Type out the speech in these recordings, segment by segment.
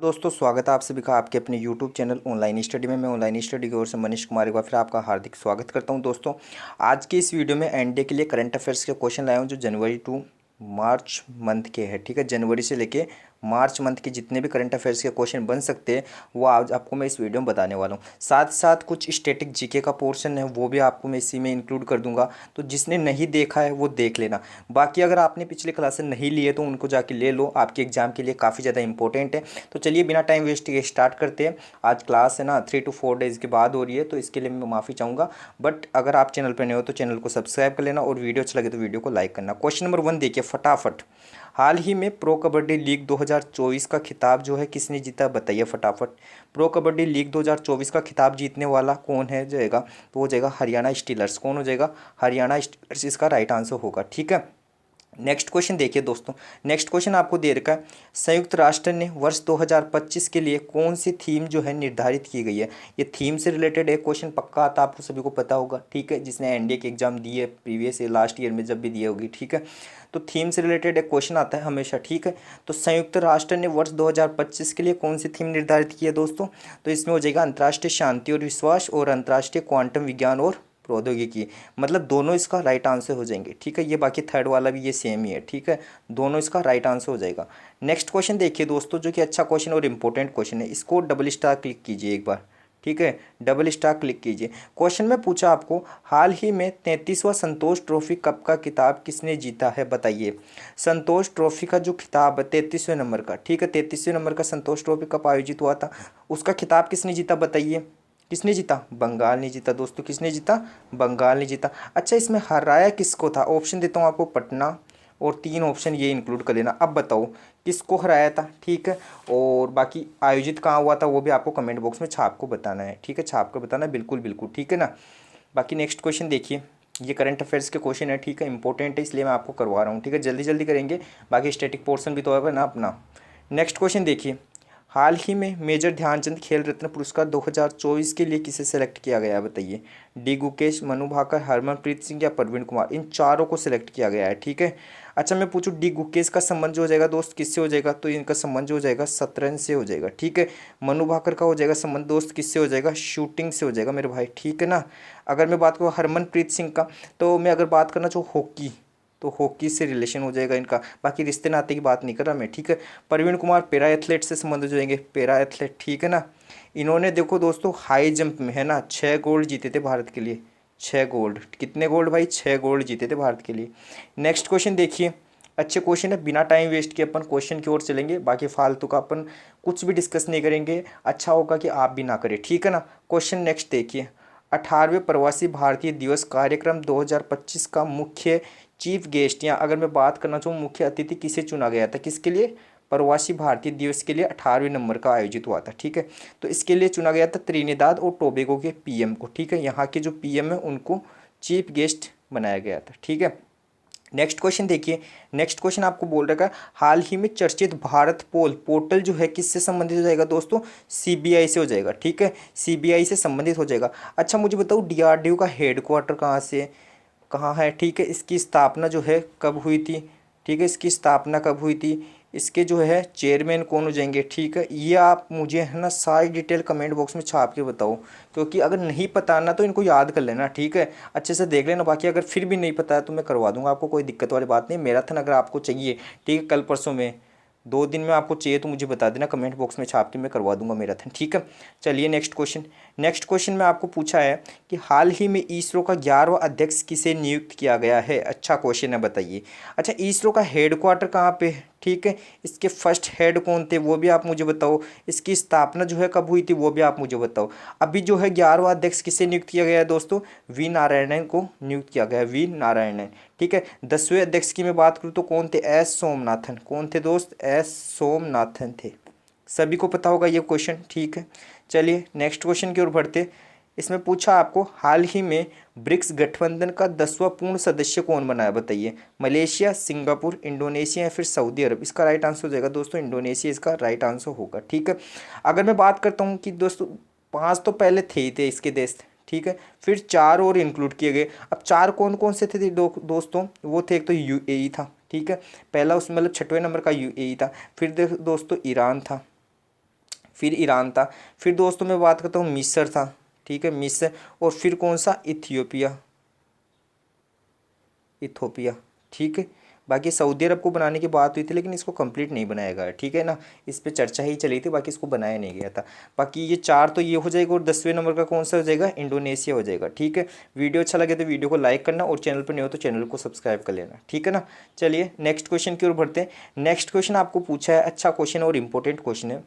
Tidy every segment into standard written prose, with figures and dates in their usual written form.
दोस्तों स्वागत है आप सभी का आपके अपने YouTube चैनल ऑनलाइन स्टडी में। मैं ऑनलाइन स्टडी की ओर से मनीष कुमार एक बार फिर आपका हार्दिक स्वागत करता हूं। दोस्तों आज की इस वीडियो में एनडीए के लिए करंट अफेयर्स के क्वेश्चन लाया हूं जो जनवरी टू मार्च मंथ के हैं। ठीक है, जनवरी से लेके मार्च मंथ के जितने भी करंट अफेयर्स के क्वेश्चन बन सकते हैं वो आज आपको मैं इस वीडियो में बताने वाला हूँ। साथ साथ कुछ स्टैटिक जीके का पोर्शन है वो भी आपको मैं इसी में इंक्लूड कर दूंगा, तो जिसने नहीं देखा है वो देख लेना। बाकी अगर आपने पिछले क्लासेस नहीं लिए तो उनको जाके ले लो, आपके एग्जाम के लिए काफ़ी ज़्यादा इंपॉर्टेंट है। तो चलिए बिना टाइम वेस्ट किए स्टार्ट करते हैं। आज क्लास है ना 3 to 4 डेज़ के बाद हो रही है, तो इसके लिए मैं माफ़ी चाहूँगा। बट अगर आप चैनल पर नए हो तो चैनल को सब्सक्राइब कर लेना और वीडियो अच्छा लगे तो वीडियो को लाइक करना। क्वेश्चन नंबर 1 देखिए फटाफट। हाल ही में प्रो कबड्डी लीग 2024 का खिताब जो है किसने जीता बताइए फटाफट। प्रो कबड्डी लीग 2024 का खिताब जीतने वाला कौन है जाएगा, तो वो जाएगा हरियाणा स्टीलर्स। कौन हो जाएगा? हरियाणा स्टीलर्स इसका राइट आंसर होगा। ठीक है, नेक्स्ट क्वेश्चन देखिए दोस्तों। नेक्स्ट क्वेश्चन आपको दे रखा है, संयुक्त राष्ट्र ने वर्ष 2025 के लिए कौन सी थीम जो है निर्धारित की गई है। ये थीम से रिलेटेड एक क्वेश्चन पक्का आता है, आपको सभी को पता होगा। ठीक है, जिसने एनडीए के एग्जाम दिए प्रीवियस ईयर लास्ट ईयर में जब भी दिए होगी। ठीक है, तो थीम से रिलेटेड एक क्वेश्चन आता है हमेशा। ठीक है, तो संयुक्त राष्ट्र ने वर्ष 2025 के लिए कौन सी थीम निर्धारित की है दोस्तों, तो इसमें हो जाएगा अंतर्राष्ट्रीय शांति और विश्वास और अंतर्राष्ट्रीय क्वांटम विज्ञान और प्रौद्योगिकी। मतलब दोनों इसका राइट आंसर हो जाएंगे। ठीक है, ये बाकी थर्ड वाला भी ये सेम ही है। ठीक है, दोनों इसका राइट आंसर हो जाएगा। नेक्स्ट क्वेश्चन देखिए दोस्तों, जो कि अच्छा क्वेश्चन और इंपॉर्टेंट क्वेश्चन है, इसको डबल स्टार क्लिक कीजिए एक बार। ठीक है, डबल स्टार क्लिक कीजिए। क्वेश्चन में पूछा आपको, हाल ही में 33वां संतोष ट्रॉफी कप का खिताब किसने जीता है बताइए। संतोष ट्रॉफी का जो खिताब है 33वें नंबर का, ठीक है 33वें नंबर का संतोष ट्रॉफी कप आयोजित हुआ था, उसका खिताब किसने जीता बताइए। किसने जीता? बंगाल ने जीता दोस्तों। किसने जीता? बंगाल ने जीता। अच्छा, इसमें हराया किसको था? ऑप्शन देता हूँ आपको, पटना, और 3 ऑप्शन ये इंक्लूड कर लेना। अब बताओ किसको हराया था। ठीक है, और बाकी आयोजित कहाँ हुआ था वो भी आपको कमेंट बॉक्स में छाप को बताना है। ठीक है, छाप कर बताना है, बिल्कुल बिल्कुल। ठीक है ना। बाकी नेक्स्ट क्वेश्चन देखिए, ये करंट अफेयर्स के क्वेश्चन है। ठीक है, इंपॉर्टेंट है इसलिए मैं आपको करवा रहा हूँ। ठीक है, जल्दी जल्दी करेंगे, बाकी स्टैटिक पोर्शन भी तो होगा ना अपना। नेक्स्ट क्वेश्चन देखिए, हाल ही में मेजर ध्यानचंद खेल रत्न पुरस्कार 2024 के लिए किसे सेलेक्ट किया गया है बताइए। डी गुकेश, मनु भाकर, हरमनप्रीत सिंह या प्रवीण कुमार, इन चारों को सिलेक्ट किया गया है। ठीक है, अच्छा मैं पूछूं डी गुकेश का संबंध जो हो जाएगा दोस्त किससे हो जाएगा, तो इनका संबंध जो हो जाएगा शतरंज से हो जाएगा। ठीक है, मनु भाकर का हो जाएगा संबंध दोस्त किससे हो जाएगा, शूटिंग से हो जाएगा मेरे भाई। ठीक है ना। अगर मैं बात करूँ हरमनप्रीत सिंह का, तो मैं अगर बात करना चाहूँ हॉकी, तो हॉकी से रिलेशन हो जाएगा इनका। बाकी रिश्ते नाते की बात नहीं कर रहा मैं। ठीक है, प्रवीण कुमार पैरा एथलेट से संबंध हो जाएंगे, पैरा एथलेट। ठीक है ना। इन्होंने देखो दोस्तों हाई जंप में है ना 6 गोल्ड जीते थे भारत के लिए। 6 गोल्ड, कितने गोल्ड भाई? 6 गोल्ड जीते थे भारत के लिए। नेक्स्ट क्वेश्चन देखिए, अच्छे क्वेश्चन है, बिना टाइम वेस्ट किए अपन क्वेश्चन की ओर चलेंगे। बाकी फालतू का अपन कुछ भी डिस्कस नहीं करेंगे, अच्छा होगा कि आप भी ना करें। ठीक है ना। क्वेश्चन नेक्स्ट देखिए, 18वें प्रवासी भारतीय दिवस कार्यक्रम 2025 का मुख्य चीफ गेस्ट, या अगर मैं बात करना चाहूँ मुख्य अतिथि किसे चुना गया था, किसके लिए? प्रवासी भारतीय दिवस के लिए 18वें नंबर का आयोजित हुआ था। ठीक है, तो इसके लिए चुना गया था त्रिनिदाद और टोबैगो के पीएम को। ठीक है, यहाँ के जो पीएम है उनको चीफ गेस्ट बनाया गया था। ठीक है, नेक्स्ट क्वेश्चन देखिए। नेक्स्ट क्वेश्चन आपको बोल रखा है, हाल ही में चर्चित भारत पोल पोर्टल जो है किससे संबंधित हो जाएगा दोस्तों? सीबीआई से हो जाएगा। ठीक है, सीबीआई से संबंधित हो जाएगा। अच्छा मुझे बताओ डीआरडीओ का हेडक्वार्टर कहाँ है? ठीक है, इसकी स्थापना जो है कब हुई थी? ठीक है, इसकी स्थापना कब हुई थी? इसके जो है चेयरमैन कौन हो जाएंगे? ठीक है, ये आप मुझे है ना सारी डिटेल कमेंट बॉक्स में छाप के बताओ, क्योंकि अगर नहीं पता ना तो इनको याद कर लेना। ठीक है, अच्छे से देख लेना। बाकी अगर फिर भी नहीं पता है तो मैं करवा दूंगा आपको, कोई दिक्कत वाली बात नहीं। मैराथन अगर आपको चाहिए, ठीक है, कल परसों में 2 दिन में आपको चाहिए तो मुझे बता देना, कमेंट बॉक्स में छाप के मैं करवा दूंगा मैराथन। ठीक है, चलिए नेक्स्ट क्वेश्चन। नेक्स्ट क्वेश्चन में आपको पूछा है कि हाल ही में इसरो का 11वां अध्यक्ष किसे नियुक्त किया गया है। अच्छा क्वेश्चन है, बताइए। अच्छा, इसरो का हेडक्वार्टर कहाँ पे है? ठीक है, इसके फर्स्ट हेड कौन थे वो भी आप मुझे बताओ। इसकी स्थापना जो है कब हुई थी वो भी आप मुझे बताओ। अभी जो है 11वां अध्यक्ष किसे नियुक्त किया गया है दोस्तों? वी नारायणन को नियुक्त किया गया है, वी नारायणन। ठीक है, 10वें अध्यक्ष की मैं बात करूँ तो कौन थे? एस सोमनाथन। कौन थे दोस्त? एस सोमनाथन थे। सभी को पता होगा ये क्वेश्चन। ठीक है, चलिए नेक्स्ट क्वेश्चन की ओर बढ़ते। इसमें पूछा आपको, हाल ही में ब्रिक्स गठबंधन का 10वां पूर्ण सदस्य कौन बना है बताइए। मलेशिया, सिंगापुर, इंडोनेशिया या फिर सऊदी अरब। इसका राइट आंसर हो जाएगा दोस्तों इंडोनेशिया, इसका राइट आंसर होगा। ठीक है, अगर मैं बात करता हूँ कि दोस्तों 5 तो पहले थे ही थे इसके देश। ठीक है, फिर 4 और इंक्लूड किए गए। अब 4 कौन कौन से थे दोस्तों? वो थे, एक तो यूएई था। ठीक है, पहला उसमें मतलब 6वें नंबर का यूएई था। फिर दोस्तों ईरान था। फिर ईरान था, फिर दोस्तों मैं बात करता हूँ मिस्र था, ठीक है मिस्र, और फिर कौन सा, इथियोपिया, इथोपिया, ठीक है। बाकी सऊदी अरब को बनाने की बात हुई थी लेकिन इसको कंप्लीट नहीं बनाया गया, ठीक है ना, इस पे चर्चा ही चली थी, बाकी इसको बनाया नहीं गया था। बाकी ये 4 तो ये हो जाएगा, और 10वें नंबर का कौन सा हो जाएगा, इंडोनेशिया हो जाएगा, ठीक है। वीडियो अच्छा लगे तो वीडियो को लाइक करना, और चैनल पर नहीं हो तो चैनल को सब्सक्राइब कर लेना, ठीक है ना। चलिए नेक्स्ट क्वेश्चन की ओर बढ़ते हैं। नेक्स्ट क्वेश्चन आपको पूछा है, अच्छा क्वेश्चन और इंपॉर्टेंट क्वेश्चन है।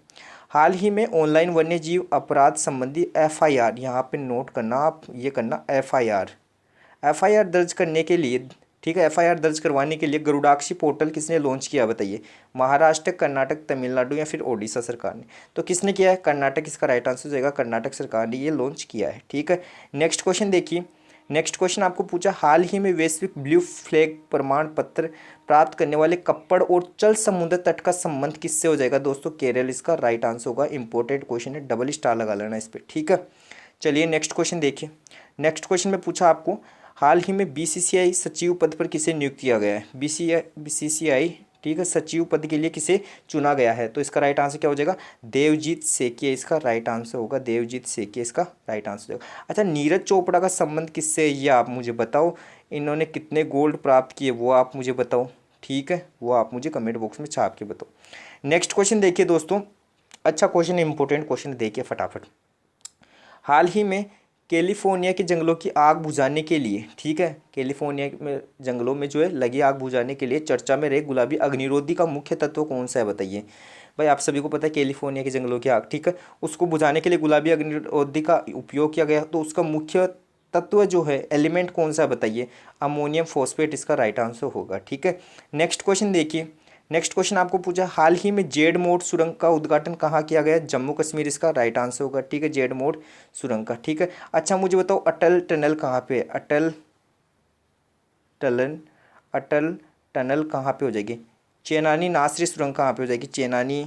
हाल ही में ऑनलाइन वन्य जीव अपराध संबंधी FIR, यहाँ पे नोट करना आप, ये करना FIR दर्ज करने के लिए, ठीक है, FIR दर्ज करवाने के लिए गरुड़ाक्षी पोर्टल किसने लॉन्च किया बताइए। महाराष्ट्र, कर्नाटक, तमिलनाडु या फिर ओडिशा सरकार ने। तो किसने किया है, कर्नाटक इसका राइट आंसर हो जाएगा, कर्नाटक सरकार ने ये लॉन्च किया है, ठीक है। नेक्स्ट क्वेश्चन देखिए, नेक्स्ट क्वेश्चन आपको पूछा, हाल ही में वैश्विक ब्लू फ्लैग प्रमाण पत्र प्राप्त करने वाले कप्पड़ और चल समुद्र तट का संबंध किससे हो जाएगा दोस्तों, केरल इसका राइट आंसर होगा। इंपॉर्टेंट क्वेश्चन है, डबल स्टार लगा लेना इस पर, ठीक है। चलिए नेक्स्ट क्वेश्चन देखिए। नेक्स्ट क्वेश्चन में पूछा आपको, हाल ही में BCCI सचिव पद पर किसे नियुक्त किया गया है, BCCI, ठीक है, सचिव पद के लिए किसे चुना गया है। तो इसका राइट आंसर क्या हो जाएगा, देवजीत सेकिया इसका राइट आंसर होगा, देवजीत सेकिया इसका राइट आंसर होगा। अच्छा, नीरज चोपड़ा का संबंध किससे है ये आप मुझे बताओ, इन्होंने कितने गोल्ड प्राप्त किए वो आप मुझे बताओ, ठीक है, वो आप मुझे कमेंट बॉक्स में छाप के बताओ। नेक्स्ट क्वेश्चन देखिए दोस्तों, अच्छा क्वेश्चन, इंपॉर्टेंट क्वेश्चन देखिए फटाफट। हाल ही में कैलिफोर्निया के जंगलों की आग बुझाने के लिए, ठीक है, कैलिफोर्निया में जंगलों में जो है लगी आग बुझाने के लिए चर्चा में रहे गुलाबी अग्निरोधी का मुख्य तत्व कौन सा है बताइए। भाई आप सभी को पता है कैलिफोर्निया के जंगलों की आग, ठीक है, उसको बुझाने के लिए गुलाबी अग्निरोधी का उपयोग किया गया, तो उसका मुख्य तत्व जो है, एलिमेंट कौन सा है बताइए, अमोनियम फॉस्फेट इसका राइट आंसर होगा, ठीक है। नेक्स्ट क्वेश्चन देखिए, नेक्स्ट क्वेश्चन आपको पूछा, हाल ही में जेड मोड सुरंग का उद्घाटन कहाँ किया गया, जम्मू कश्मीर इसका राइट आंसर होगा, ठीक है, जेड मोड सुरंग का, ठीक है। अच्छा मुझे बताओ, अटल टनल कहाँ पे है, अटल टनल कहाँ पे हो जाएगी, चेनानी नासरी सुरंग कहाँ पे हो जाएगी, चेनानी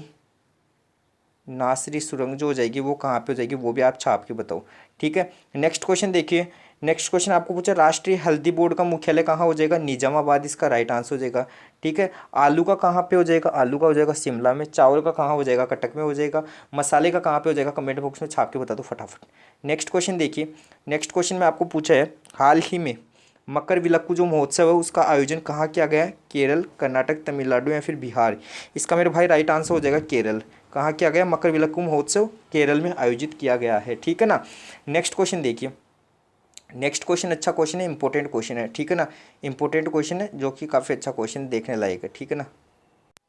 नासरी सुरंग जो हो जाएगी वो कहाँ पे हो जाएगी, वो भी आप छाप के बताओ, ठीक है। नेक्स्ट क्वेश्चन देखिए, नेक्स्ट क्वेश्चन आपको पूछा, राष्ट्रीय हल्दी बोर्ड का मुख्यालय कहाँ हो जाएगा, निजामाबाद इसका राइट आंसर हो जाएगा, ठीक है। आलू का कहाँ पे हो जाएगा, आलू का हो जाएगा शिमला में। चावल का कहाँ हो जाएगा, कटक में हो जाएगा। मसाले का कहाँ पे हो जाएगा, कमेंट बॉक्स में छाप के बता दो फटाफट। नेक्स्ट क्वेश्चन देखिए, नेक्स्ट क्वेश्चन में आपको पूछा है, हाल ही में मकर विलक्कू जो महोत्सव है उसका आयोजन कहाँ किया गया है, केरल, कर्नाटक, तमिलनाडु या फिर बिहार। इसका मेरे भाई राइट आंसर हो जाएगा केरल। कहाँ किया गया, मकर विलक्कू महोत्सव केरल में आयोजित किया गया है, ठीक है ना। नेक्स्ट क्वेश्चन देखिए, नेक्स्ट क्वेश्चन अच्छा क्वेश्चन है, इंपॉर्टेंट क्वेश्चन है, ठीक है ना, इंपॉर्टेंट क्वेश्चन है जो कि काफ़ी अच्छा क्वेश्चन देखने लायक है, ठीक है ना।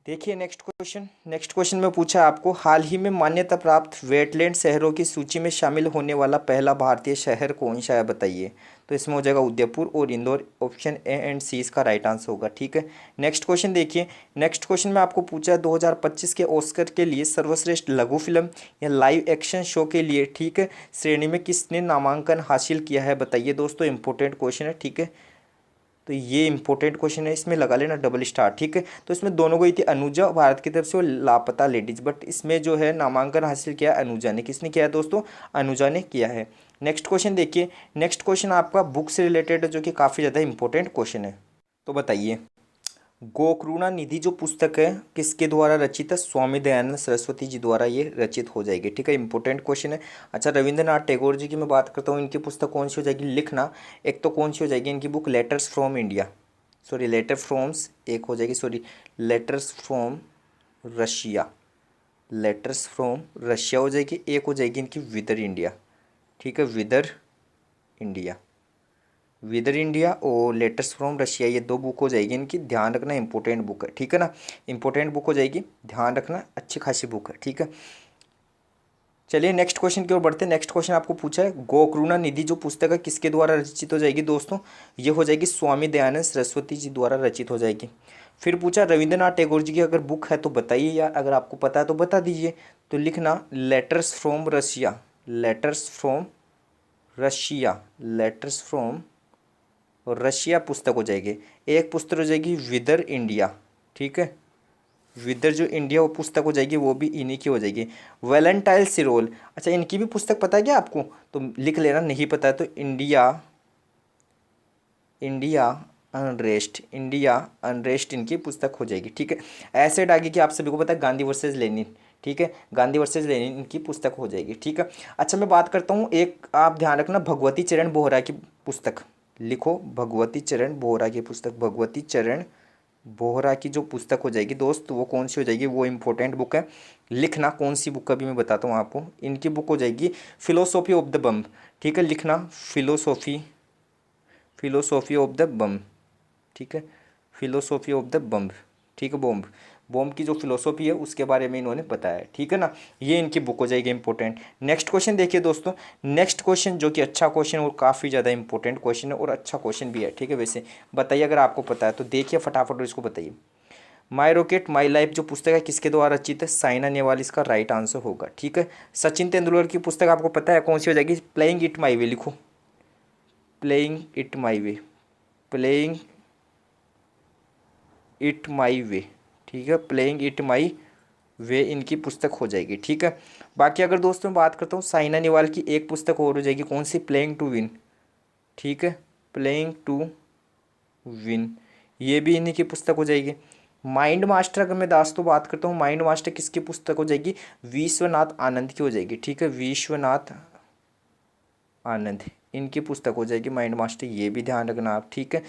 देखिए नेक्स्ट क्वेश्चन, नेक्स्ट क्वेश्चन में पूछा है आपको, हाल ही में मान्यता प्राप्त वेटलैंड शहरों की सूची में शामिल होने वाला पहला भारतीय शहर कौन सा है बताइए। तो इसमें हो जाएगा उदयपुर और Indore, option A and C इसका राइट आंसर होगा, ठीक है। नेक्स्ट क्वेश्चन देखिए, नेक्स्ट क्वेश्चन में आपको पूछा है 2025 के ऑस्कर के लिए सर्वश्रेष्ठ लघु फिल्म या लाइव एक्शन शो के लिए, ठीक है, श्रेणी में किसने नामांकन हासिल किया है बताइए। दोस्तों इंपॉर्टेंट क्वेश्चन है, ठीक है, तो ये इंपॉर्टेंट क्वेश्चन है, इसमें लगा लेना डबल स्टार, ठीक है। तो इसमें दोनों गई थी अनुजा भारत की तरफ से और लापता लेडीज, बट इसमें जो है नामांकन हासिल किया अनुजा ने। किसने किया है दोस्तों, अनुजा ने किया है। नेक्स्ट क्वेश्चन देखिए, नेक्स्ट क्वेश्चन आपका बुक से रिलेटेड है जो कि काफ़ी ज़्यादा इंपॉर्टेंट क्वेश्चन है। तो बताइए, गोकरुणा निधि जो पुस्तक है किसके द्वारा रचित है, स्वामी दयानंद सरस्वती जी द्वारा ये रचित हो जाएगी, ठीक है, इंपॉर्टेंट क्वेश्चन है। अच्छा, रविंद्रनाथ टैगोर जी की मैं बात करता हूँ, इनकी पुस्तक कौन सी हो जाएगी, लिखना। एक तो कौन सी हो जाएगी इनकी book, letters from India, sorry letter froms एक हो जाएगी, sorry letters from Russia, letters from Russia हो जाएगी। एक हो जाएगी इनकी विदर इंडिया, ठीक है, विदर इंडिया, विदर इंडिया और लेटर्स फ्रॉम रशिया, ये दो बुक हो जाएगी इनकी, ध्यान रखना, इंपॉर्टेंट बुक है, ठीक है ना, इंपॉर्टेंट बुक हो जाएगी, ध्यान रखना, अच्छी खासी बुक है, ठीक है। चलिए नेक्स्ट क्वेश्चन की ओर बढ़ते हैं। नेक्स्ट क्वेश्चन आपको पूछा है, गोकरुणा निधि जो पुस्तक है किसके द्वारा रचित हो जाएगी दोस्तों, ये हो जाएगी स्वामी दयानंद सरस्वती जी द्वारा रचित हो जाएगी। फिर पूछा रविंद्रनाथ टैगोर जी की अगर बुक है तो बताइए यार, अगर आपको पता है तो बता दीजिए। तो लिखना letters from Russia, letters from Russia, letters from Russia पुस्तक हो जाएगी। एक पुस्तक हो जाएगी विदर इंडिया, ठीक है, विदर जो इंडिया वो पुस्तक हो जाएगी, वो भी इन्हीं की हो जाएगी। वैलेंटाइन सिरोल, अच्छा इनकी भी पुस्तक पता है क्या आपको, तो लिख लेना, नहीं पता है तो India, India unrest, India unrest इनकी पुस्तक हो जाएगी, ठीक है। एसिड आगे की आप सभी को पता है गांधी वर्सेस लेनिन, ठीक है, गांधी वर्सेस लेनिन इनकी पुस्तक हो जाएगी। ठीक है, अच्छा मैं बात करता हूँ, एक आप ध्यान रखना, भगवती चरण बोहरा की पुस्तक लिखो, भगवती चरण बोहरा की पुस्तक, भगवती चरण बोहरा की जो पुस्तक हो जाएगी दोस्त वो कौन सी हो जाएगी, वो इम्पोर्टेंट बुक है, लिखना कौन सी बुक का भी मैं बताता हूँ आपको। इनकी बुक हो जाएगी फिलोसॉफी ऑफ द बम। ठीक है, लिखना फिलोसॉफी, फिलोसॉफी ऑफ द बम। ठीक है, फिलोसॉफी ऑफ द बम्ब। ठीक है, बॉम्ब, बॉम्ब की जो फिलोसॉफी है उसके बारे में इन्होंने बताया है। ठीक है ना, ये इनकी बुक हो जाएगी इंपॉर्टेंट। नेक्स्ट क्वेश्चन देखिए दोस्तों, नेक्स्ट क्वेश्चन जो कि अच्छा क्वेश्चन और काफ़ी ज़्यादा इंपॉर्टेंट क्वेश्चन है और अच्छा क्वेश्चन भी है। ठीक है, वैसे बताइए अगर आपको पता है तो देखिए फटाफट और इसको बताइए। माई रॉकेट माई लाइफ जो पुस्तक है किसके द्वारा रचित है, साइना नेहवाल इसका राइट आंसर होगा। ठीक है, सचिन तेंदुलकर की पुस्तक आपको पता है कौन सी हो जाएगी, प्लेइंग इट माई वे, लिखो playing it my way, playing it my way. ठीक है, प्लेइंग इट माई वे इनकी पुस्तक हो जाएगी। ठीक है, बाकी अगर दोस्तों मैं बात करता हूँ साइना नेहवाल की एक पुस्तक और हो जाएगी, कौन सी, प्लेइंग टू विन। ठीक है, प्लेइंग टू विन, ये भी इन्हीं की पुस्तक हो जाएगी। माइंड मास्टर अगर मैं दोस्तों बात करता हूँ, माइंड मास्टर किसकी पुस्तक हो जाएगी, विश्वनाथ आनंद की हो जाएगी। ठीक है, विश्वनाथ आनंद इनकी पुस्तक हो जाएगी माइंड मास्टर, ये भी ध्यान रखना आप। ठीक है,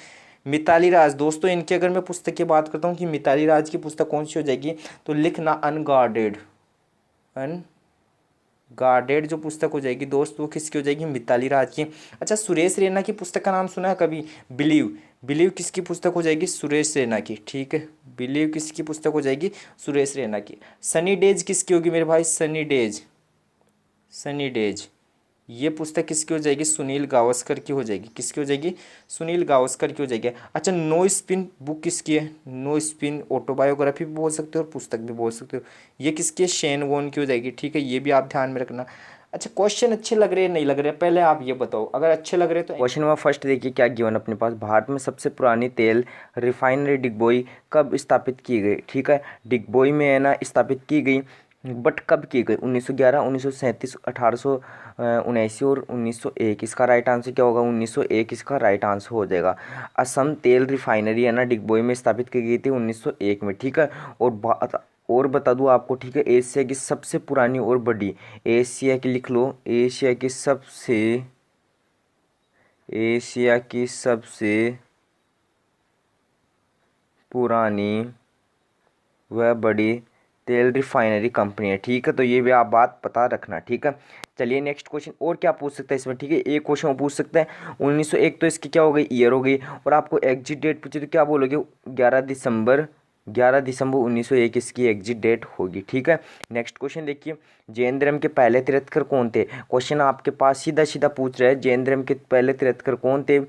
मिताली राज दोस्तों इनकी अगर मैं पुस्तक की बात करता हूँ कि मिताली राज की पुस्तक कौन सी हो जाएगी, तो लिखना अनगार्डेड, अनगार्डेड जो पुस्तक हो जाएगी दोस्त वो किसकी हो जाएगी, मिताली राज की। अच्छा, सुरेश रैना की पुस्तक का नाम सुना है कभी, बिलीव, बिलीव किसकी पुस्तक हो जाएगी, सुरेश रैना की। ठीक है, बिलीव किसकी पुस्तक हो जाएगी, सुरेश रैना की। सनी डेज किसकी होगी मेरे भाई, सनी डेज, सनी डेज ये पुस्तक किसकी हो जाएगी, सुनील गावस्कर की हो जाएगी। किसकी हो जाएगी, सुनील गावस्कर की हो जाएगी। अच्छा, नो स्पिन बुक किसकी है, नो स्पिन ऑटोबायोग्राफी भी बोल सकते हो और पुस्तक भी बोल सकते हो, ये किसकी है, शेन वॉन की हो जाएगी। ठीक है, ये भी आप ध्यान में रखना। अच्छा, क्वेश्चन अच्छे लग रहे हैं नहीं लग रहे, पहले आप ये बताओ, अगर अच्छे लग रहे हैं तो क्वेश्चन में फर्स्ट देखिए क्या गिवन अपने पास, भारत में सबसे पुरानी तेल रिफाइनरी डिगबोई कब स्थापित की गई। ठीक है, डिगबोई में है ना स्थापित की गई, बट कब की गई, 1911, 1937, 1879 और 1901। इसका राइट आंसर क्या होगा, 1901 इसका राइट आंसर हो जाएगा। असम तेल रिफाइनरी है ना डिगबोई में स्थापित की गई थी 1901 में। ठीक है, और बता दूं आपको, ठीक है, एशिया की सबसे पुरानी और बड़ी, एशिया की लिख लो, एशिया की सबसे पुरानी वह बड़ी तेल रिफाइनरी कंपनी है। ठीक है, तो ये भी आप बात पता रखना। ठीक है, चलिए नेक्स्ट क्वेश्चन, और क्या पूछ सकता है इसमें। ठीक है, एक क्वेश्चन वो पूछ सकता है 1901 तो इसकी क्या हो गई, ईयर हो गई, और आपको एग्जिट डेट पूछे तो क्या बोलोगे, 11 दिसंबर, 11 दिसंबर 1901 इसकी एग्जिट डेट होगी। ठीक है, नेक्स्ट क्वेश्चन देखिए, जैन धर्म के पहले तीर्थकर कौन थे। क्वेश्चन आपके पास सीधा सीधा पूछ रहा है, जैन धर्म के पहले तीर्थकर कौन थे,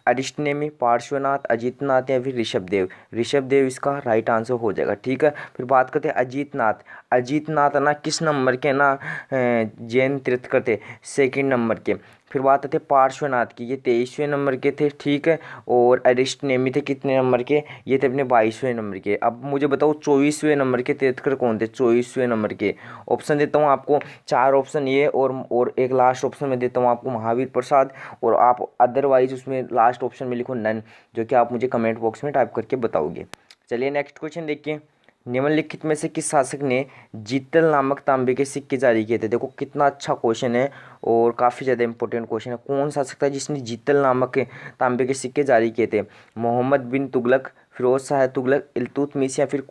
अरिष्टनेमी, पार्श्वनाथ, अजीतनाथ या फिर ऋषभदेव। ऋषभदेव इसका राइट आंसर हो जाएगा। ठीक है, फिर बात करते हैं अजीतनाथ, अजीतनाथ ना किस नंबर के ना जैन तीर्थकर थे, सेकंड नंबर के। फिर बात आती है पार्श्वनाथ की, ये 23वें नंबर के थे। ठीक है, और अरिष्टनेमी थे कितने नंबर के, ये थे अपने 22वें नंबर के। अब मुझे बताओ 24वें नंबर के तीर्थकर कौन थे, 24वें नंबर के। ऑप्शन देता हूँ आपको, 4 ऑप्शन ये और एक लास्ट ऑप्शन में देता हूँ आपको महावीर प्रसाद, और आप अदरवाइज उसमें लास्ट ऑप्शन में लिखो नन, जो कि आप मुझे कमेंट बॉक्स में टाइप करके बताओगे। चलिए नेक्स्ट क्वेश्चन देखिए, निम्नलिखित में से किस शासक ने जीतल नामक तांबे के सिक्के जारी किए थे। देखो कितना अच्छा क्वेश्चन है और काफ़ी ज़्यादा इंपॉर्टेंट क्वेश्चन है। कौन शासक था जिसने जीतल नामक तांबे के सिक्के जारी किए थे, मोहम्मद बिन तुगलक, फिरोज शाह तुगलक, इल्तुतमिश या फिर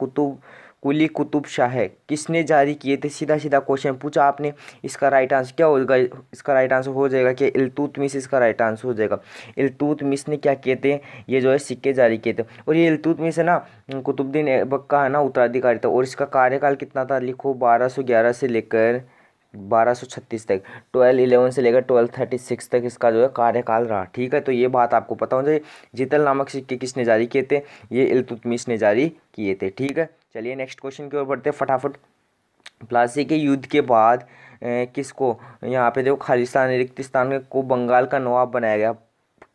कुली कुतुब शाह। किसने जारी किए थे, सीधा सीधा क्वेश्चन पूछा आपने। इसका राइट आंसर क्या होगा, इसका राइट आंसर हो जाएगा कि इल्तुतमिश इसका राइट आंसर हो जाएगा। इल्तुतमिश ने क्या किए थे, ये जो है सिक्के जारी किए थे। और ये इल्तुतमिश है ना कुतुबुद्दीन ऐबक का है ना उत्तराधिकारी था, और इसका कार्यकाल कितना था, लिखो 1211 से लेकर 1236 तक, 1211 से लेकर 1236 तक इसका जो है कार्यकाल रहा। ठीक है, तो ये बात आपको पता होना चाहिए। जीतल नामक सिक्के किसने जारी किए थे, ये इल्तुतमिश ने जारी किए थे। ठीक है, चलिए नेक्स्ट क्वेश्चन की ओर बढ़ते हैं फटाफट। प्लासी के युद्ध के बाद किसको, यहाँ पे देखो खालिस्तान रिक्तिस्तान को बंगाल का नवाब बनाया गया।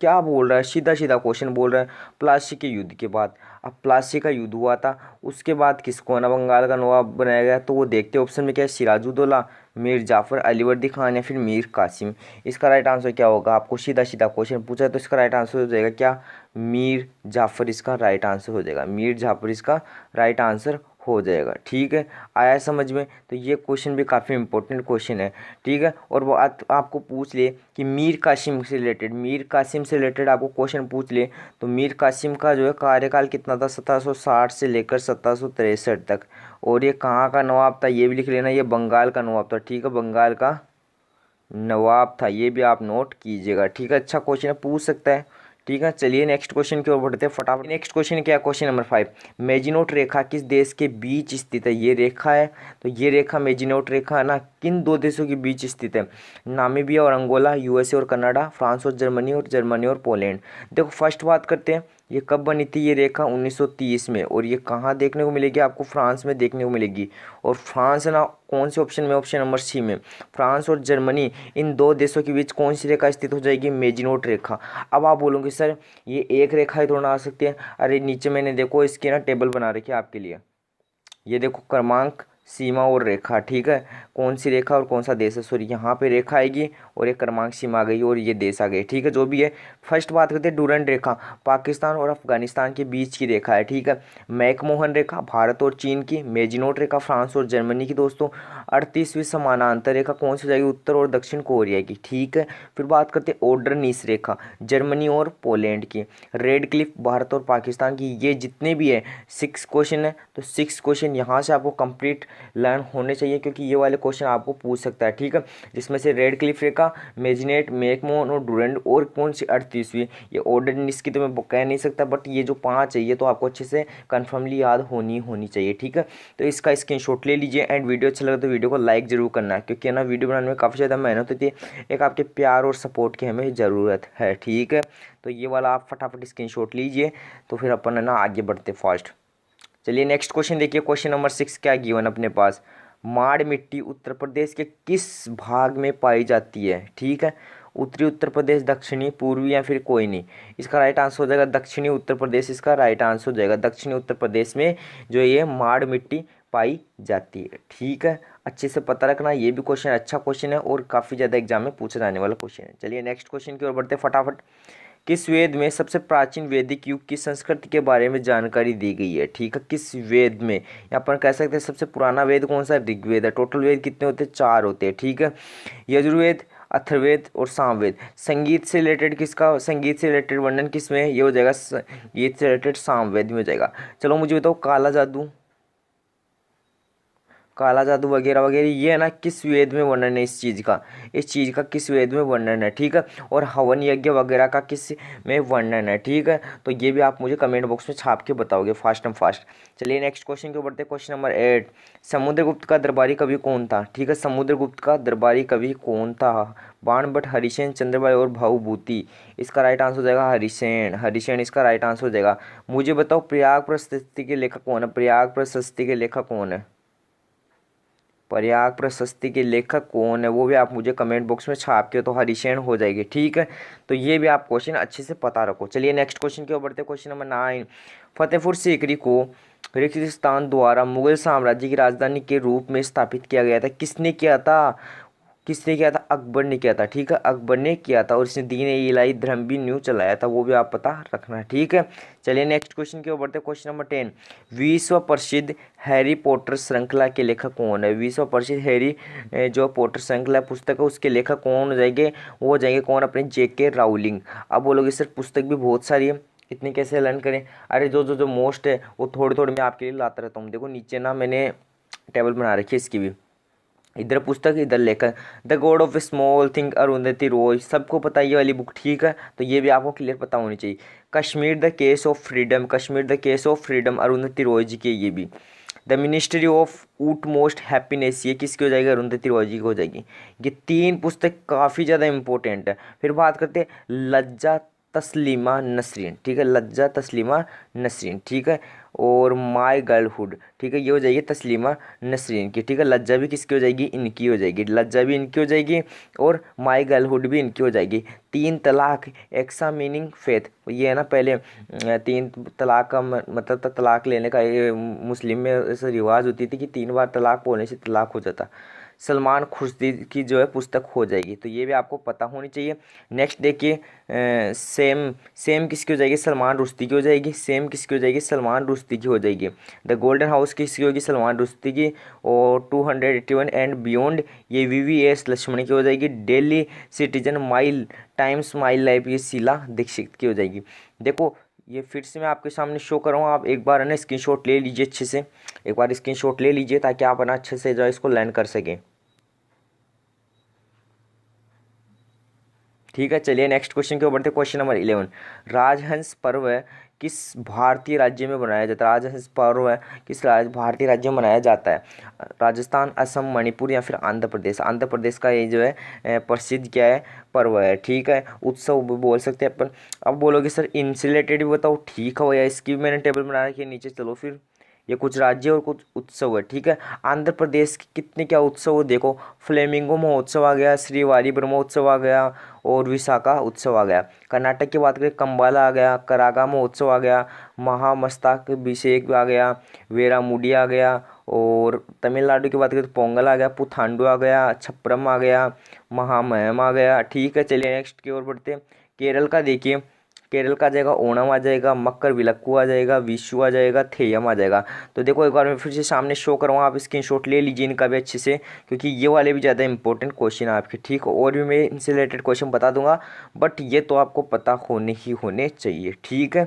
क्या बोल रहा है, सीधा सीधा क्वेश्चन बोल रहा है, प्लासी के युद्ध के बाद। अब प्लासी का युद्ध हुआ था, उसके बाद किसको ना बंगाल का नवाब बनाया गया, तो वो देखते ऑप्शन में क्या है, सिराजुद्दौला, मीर जाफ़र, अलीवर्दी खान या फिर मीर कासिम। इसका राइट आंसर क्या होगा, आपको सीधा सीधा क्वेश्चन पूछा है तो इसका राइट आंसर हो जाएगा क्या, मीर जाफ़र इसका राइट आंसर हो जाएगा। मीर जाफ़र इसका राइट आंसर हो जाएगा। ठीक है, आया समझ में। तो ये क्वेश्चन भी काफ़ी इंपॉर्टेंट क्वेश्चन है। ठीक है, और वो आपको पूछ ले कि मीर कासिम से रिलेटेड, मीर कासिम से रिलेटेड आपको क्वेश्चन पूछ ले तो मीर कासिम का जो है कार्यकाल कितना था, 1760 से लेकर 1763 तक। और ये कहाँ का नवाब था ये भी लिख लेना, ये बंगाल का नवाब था। ठीक है, बंगाल का नवाब था, ये भी आप नोट कीजिएगा। ठीक है, अच्छा क्वेश्चन है, पूछ सकता है। ठीक है, चलिए नेक्स्ट क्वेश्चन की ओर बढ़ते हैं फटाफट। नेक्स्ट क्वेश्चन क्या है, क्वेश्चन नंबर 5, मेजिनोट रेखा किस देश के बीच स्थित है। ये रेखा है, तो ये रेखा मेजिनोट रेखा है ना, किन दो देशों के बीच स्थित है, नामीबिया और अंगोला, यूएसए और कनाडा, फ्रांस और जर्मनी और पोलैंड। देखो फर्स्ट बात करते हैं, ये कब बनी थी ये रेखा, 1930 में। और ये कहाँ देखने को मिलेगी आपको, फ्रांस में देखने को मिलेगी। और फ्रांस है ना कौन से ऑप्शन में, ऑप्शन नंबर सी में। फ्रांस और जर्मनी, इन दो देशों के बीच कौन सी रेखा स्थित हो जाएगी, मेजिनोट रेखा। अब आप बोलोगे सर ये एक रेखा ही थोड़ा आ सकती है। अरे नीचे मैंने देखो इसकी ना टेबल बना रखी है आपके लिए, ये देखो क्रमांक, सीमा और रेखा। ठीक है, कौन सी रेखा और कौन सा देश है, सॉरी यहाँ पे रेखा आएगी और एक क्रमांक सीमा आ गई और ये देश आ गए। ठीक है, जो भी है। फर्स्ट बात करते हैं डूरंड रेखा, पाकिस्तान और अफगानिस्तान के बीच की रेखा है। ठीक है, मैकमोहन रेखा, भारत और चीन की। मेजिनोट रेखा, फ्रांस और जर्मनी की दोस्तों। 38वीं समानांतर रेखा कौन सी हो जाएगी, उत्तर और दक्षिण कोरिया की। ठीक है, फिर बात करते हैं ओर्डरनीस रेखा, जर्मनी और पोलैंड की। रेड क्लिफ, भारत और पाकिस्तान की। ये जितने भी है 6 क्वेश्चन है, तो 6 क्वेश्चन यहाँ से आपको कंप्लीट लर्न होने चाहिए, क्योंकि ये वाले क्वेश्चन आपको पूछ सकता है। ठीक है, जिसमें से रेड क्लिफ रेखा, मेजिनेट, मैकमोहन और डूरंड, और कौन सी 38वीं, ये ओर्डरनीस की तो मैं कह नहीं सकता, बट ये जो 5 है ये तो आपको अच्छे से कन्फर्मली याद होनी चाहिए। ठीक है, तो इसका स्क्रीनशॉट ले लीजिए। एंड वीडियो अच्छा लगा तो वीडियो को लाइक जरूर करना है, क्योंकि ना वीडियो बनाने में काफ़ी ज़्यादा मेहनत होती है, एक आपके प्यार और सपोर्ट की हमें ज़रूरत है। ठीक है, तो ये वाला आप फटाफट स्क्रीनशॉट लीजिए, तो फिर अपन है ना आगे बढ़ते फास्ट। चलिए नेक्स्ट क्वेश्चन देखिए, क्वेश्चन नंबर 6 क्या गिवन अपने पास, माड़ मिट्टी उत्तर प्रदेश के किस भाग में पाई जाती है। ठीक है, उत्तरी उत्तर प्रदेश, दक्षिणी, पूर्वी या फिर कोई नहीं। इसका राइट आंसर हो जाएगा दक्षिणी उत्तर प्रदेश, इसका राइट आंसर हो जाएगा दक्षिणी उत्तर प्रदेश में जो ये माड़ मिट्टी पाई जाती है। ठीक है, अच्छे से पता रखना, ये भी क्वेश्चन अच्छा क्वेश्चन है और काफ़ी ज़्यादा एग्जाम में पूछा जाने वाला क्वेश्चन है। चलिए नेक्स्ट क्वेश्चन की ओर बढ़ते फटाफट। किस वेद में सबसे प्राचीन वैदिक युग की संस्कृति के बारे में जानकारी दी गई है। ठीक है, किस वेद में, यहाँ पर कह सकते हैं सबसे पुराना वेद कौन सा, ऋग्वेद है। टोटल वेद कितने होते हैं, 4 होते हैं। ठीक है, यजुर्वेद, अथर्ववेद और सामवेद। संगीत से रिलेटेड किसका, संगीत से रिलेटेड वर्णन किस में, ये हो जाएगा संगीत से रिलेटेड सामवेद में हो जाएगा। चलो मुझे बताओ, काला जादू, काला जादू वगैरह वगैरह, ये है ना किस वेद में वर्णन है इस चीज़ का, इस चीज़ का किस वेद में वर्णन है। ठीक है, और हवन यज्ञ वगैरह का किस में वर्णन है। ठीक है, तो ये भी आप मुझे कमेंट बॉक्स में छाप के बताओगे फास्ट एंड फास्ट। चलिए नेक्स्ट क्वेश्चन के बढ़ते, क्वेश्चन नंबर 8, समुद्रगुप्त का दरबारी कवि कौन था। ठीक है, समुद्रगुप्त का दरबारी कवि कौन था, बाणभट्ट, हरिसेन, चंद्रबाई और भाऊभूति। इसका राइट आंसर हो जाएगा हरिसेन, हरिसेन इसका राइट आंसर हो जाएगा। मुझे बताओ प्रयाग प्रशस्ति के लेखक कौन है, प्रयाग प्रशस्ति के लेखक कौन है, प्रयाग प्रशस्ति के लेखक कौन है, वो भी आप मुझे कमेंट बॉक्स में छाप के, तो हरिशेन हो जाएगी। ठीक है, तो ये भी आप क्वेश्चन अच्छे से पता रखो। चलिए नेक्स्ट क्वेश्चन की ओर बढ़ते, क्वेश्चन नंबर 9, फतेहपुर सीकरी को रेगिस्तान द्वारा मुगल साम्राज्य की राजधानी के रूप में स्थापित किया गया था, किसने किया था, किसने किया था, अकबर ने किया था। ठीक है, अकबर ने किया था, और इसने दीन ए इलाही धर्म भी न्यू चलाया था, वो भी आप पता रखना है। ठीक है, चलिए नेक्स्ट क्वेश्चन की ओर बढ़ते, क्वेश्चन नंबर 10, विश्व प्रसिद्ध हैरी पॉटर श्रृंखला के लेखक कौन है। विश्व प्रसिद्ध हैरी जो पॉटर श्रृंखला पुस्तक है उसके लेखक कौन हो जाएंगे, वो हो जाएंगे कौन, अपने जेके राउलिंग। अब बोलोगे सर पुस्तक भी बहुत सारी है, इतने कैसे लर्न करें। अरे जो जो जो मोस्ट है वो थोड़ी थोड़ी मैं आपके लिए लाता रहता हूँ। देखो नीचे ना मैंने टेबल बना रखी है इसकी भी, इधर पुस्तक इधर लेकर, the God of A small thing Arundhati Roy, सबको पता है ये वाली बुक। ठीक है, तो ये भी आपको क्लियर पता होनी चाहिए। Kashmir the case of freedom, Kashmir the case of freedom Arundhati Roy ji की, ये भी। The ministry of utmost happiness, ये किसकी हो जाएगी, अरुंधति रॉय जी की हो जाएगी। ये 3 पुस्तक काफ़ी ज़्यादा इंपॉर्टेंट है। फिर बात करते हैं लज्जा तस्लीमा नसरीन। ठीक है, लज्जा तस्लीमा नसरीन। ठीक है, और माय गर्लहुड। ठीक है, ये हो जाएगी तस्लीमा नसरीन की। ठीक है, लज्जा भी किसकी हो जाएगी, इनकी हो जाएगी, लज्जा भी इनकी हो जाएगी और माय गर्लहुड भी इनकी हो जाएगी। 3 तलाक, एक्सा मीनिंग फेथ, ये है ना पहले 3 तलाक का मतलब तलाक लेने का, ये मुस्लिम में ऐसा रिवाज होती थी कि 3 बार तलाक बोलने से तलाक हो जाता। सलमान खुर्शीदी की जो है पुस्तक हो जाएगी। तो ये भी आपको पता होनी चाहिए। नेक्स्ट देखिए, सेम सेम किसकी हो जाएगी? सलमान रुश्दी की हो जाएगी। सेम किसकी हो जाएगी? सलमान रुश्दी की हो जाएगी। द गोल्डन हाउस किसकी होगी? सलमान रुश्दी की। और 281 एंड बियॉन्ड ये VVS लक्ष्मण की हो जाएगी। Daily citizen, mile times, my life ये शीला दीक्षित की हो जाएगी। देखो ये फिर से मैं आपके सामने शो कर रहा हूँ, आप एक बार है ना स्क्रीनशॉट ले लीजिए अच्छे से, एक बार स्क्रीनशॉट ले लीजिए ताकि आप है ना अच्छे से जो है इसको लर्न कर सकें। ठीक है, चलिए नेक्स्ट क्वेश्चन के ऊपर बढ़ते। क्वेश्चन नंबर 11, राजहंस पर्व किस भारतीय राज्य में मनाया जाता है? राजहंस पर्व किस भारतीय राज्य में मनाया जाता है? राजस्थान, असम, मणिपुर या फिर आंध्र प्रदेश? आंध्र प्रदेश का ये जो है प्रसिद्ध क्या है? पर्व है। ठीक है, उत्सव भी बोल सकते हैं अपन। अब बोलोगे सर इनसे रिलेटेड भी बताओ। ठीक है भैया, इसकी भी मैंने टेबल बना रखी है नीचे, चलो फिर। ये कुछ राज्य और कुछ उत्सव है। ठीक है, आंध्र प्रदेश के कितने क्या उत्सव देखो, फ्लेमिंगो महोत्सव आ गया, श्रीवारी ब्रह्मोत्सव आ गया और विशाखा उत्सव आ गया। कर्नाटक की बात करें, कंबाला आ गया, करागा महोत्सव आ गया, महामस्तकाभिषेक आ गया, वेरामुडी आ गया। और तमिलनाडु की बात करें तो पोंगल आ गया, पुथांडु आ गया, छप्परम आ गया, महामहिम आ गया। ठीक है, चलिए नेक्स्ट की ओर बढ़ते हैं। केरल का देखिए, केरल का आ जाएगा ओणम आ जाएगा, मकर विलक्कू आ जाएगा, विशु आ जाएगा, थेयम आ जाएगा। तो देखो एक बार मैं फिर से सामने शो करूँगा, आप स्क्रीनशॉट ले लीजिए इनका भी अच्छे से, क्योंकि ये वाले भी ज़्यादा इंपॉर्टेंट क्वेश्चन है आपके। ठीक, और भी मैं इनसे रिलेटेड क्वेश्चन बता दूंगा, बट ये तो आपको पता होने ही होने चाहिए। ठीक है,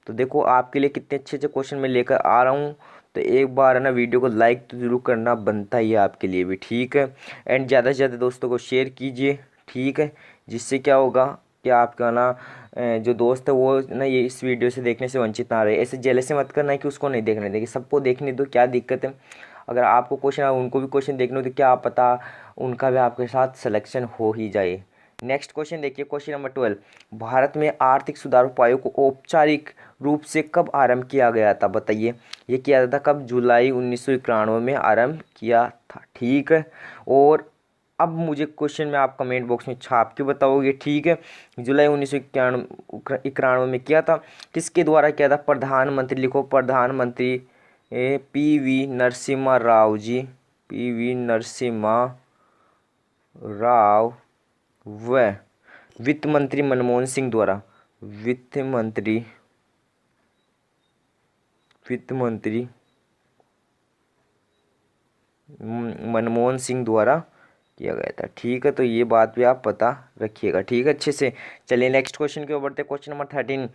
तो देखो आपके लिए कितने अच्छे अच्छे क्वेश्चन मैं लेकर आ रहा हूँ। तो एक बार है ना वीडियो को लाइक तो ज़रूर करना बनता ही है आपके लिए भी। ठीक है, एंड ज़्यादा से ज़्यादा दोस्तों को शेयर कीजिए। ठीक है, जिससे क्या होगा कि आपका ना जो दोस्त है वो ना ये इस वीडियो से देखने से वंचित ना रहे। ऐसे जेलसी मत करना है कि उसको नहीं देखने देंगे, सबको देखने दो, क्या दिक्कत है। अगर आपको क्वेश्चन उनको भी क्वेश्चन देखने हो तो क्या पता उनका भी आपके साथ सिलेक्शन हो ही जाए। नेक्स्ट क्वेश्चन देखिए, क्वेश्चन नंबर 12, भारत में आर्थिक सुधार उपायों को औपचारिक रूप से कब आरंभ किया गया था? बताइए, ये किया था कब? जुलाई 1991 में आरंभ किया था। ठीक है, और अब मुझे क्वेश्चन में आप कमेंट बॉक्स में छाप के बताओगे। ठीक है, जुलाई 1991 में किया था, किसके द्वारा किया था? प्रधानमंत्री, लिखो प्रधानमंत्री PV नरसिम्हा राव जी, PV नरसिम्हा राव व वित्त मंत्री मनमोहन सिंह द्वारा। वित्त मंत्री मनमोहन सिंह द्वारा किया गया था। ठीक है, तो ये बात भी आप पता रखिएगा। ठीक है, अच्छे से। चलिए नेक्स्ट क्वेश्चन के ऊपर बढ़ते। क्वेश्चन नंबर 13,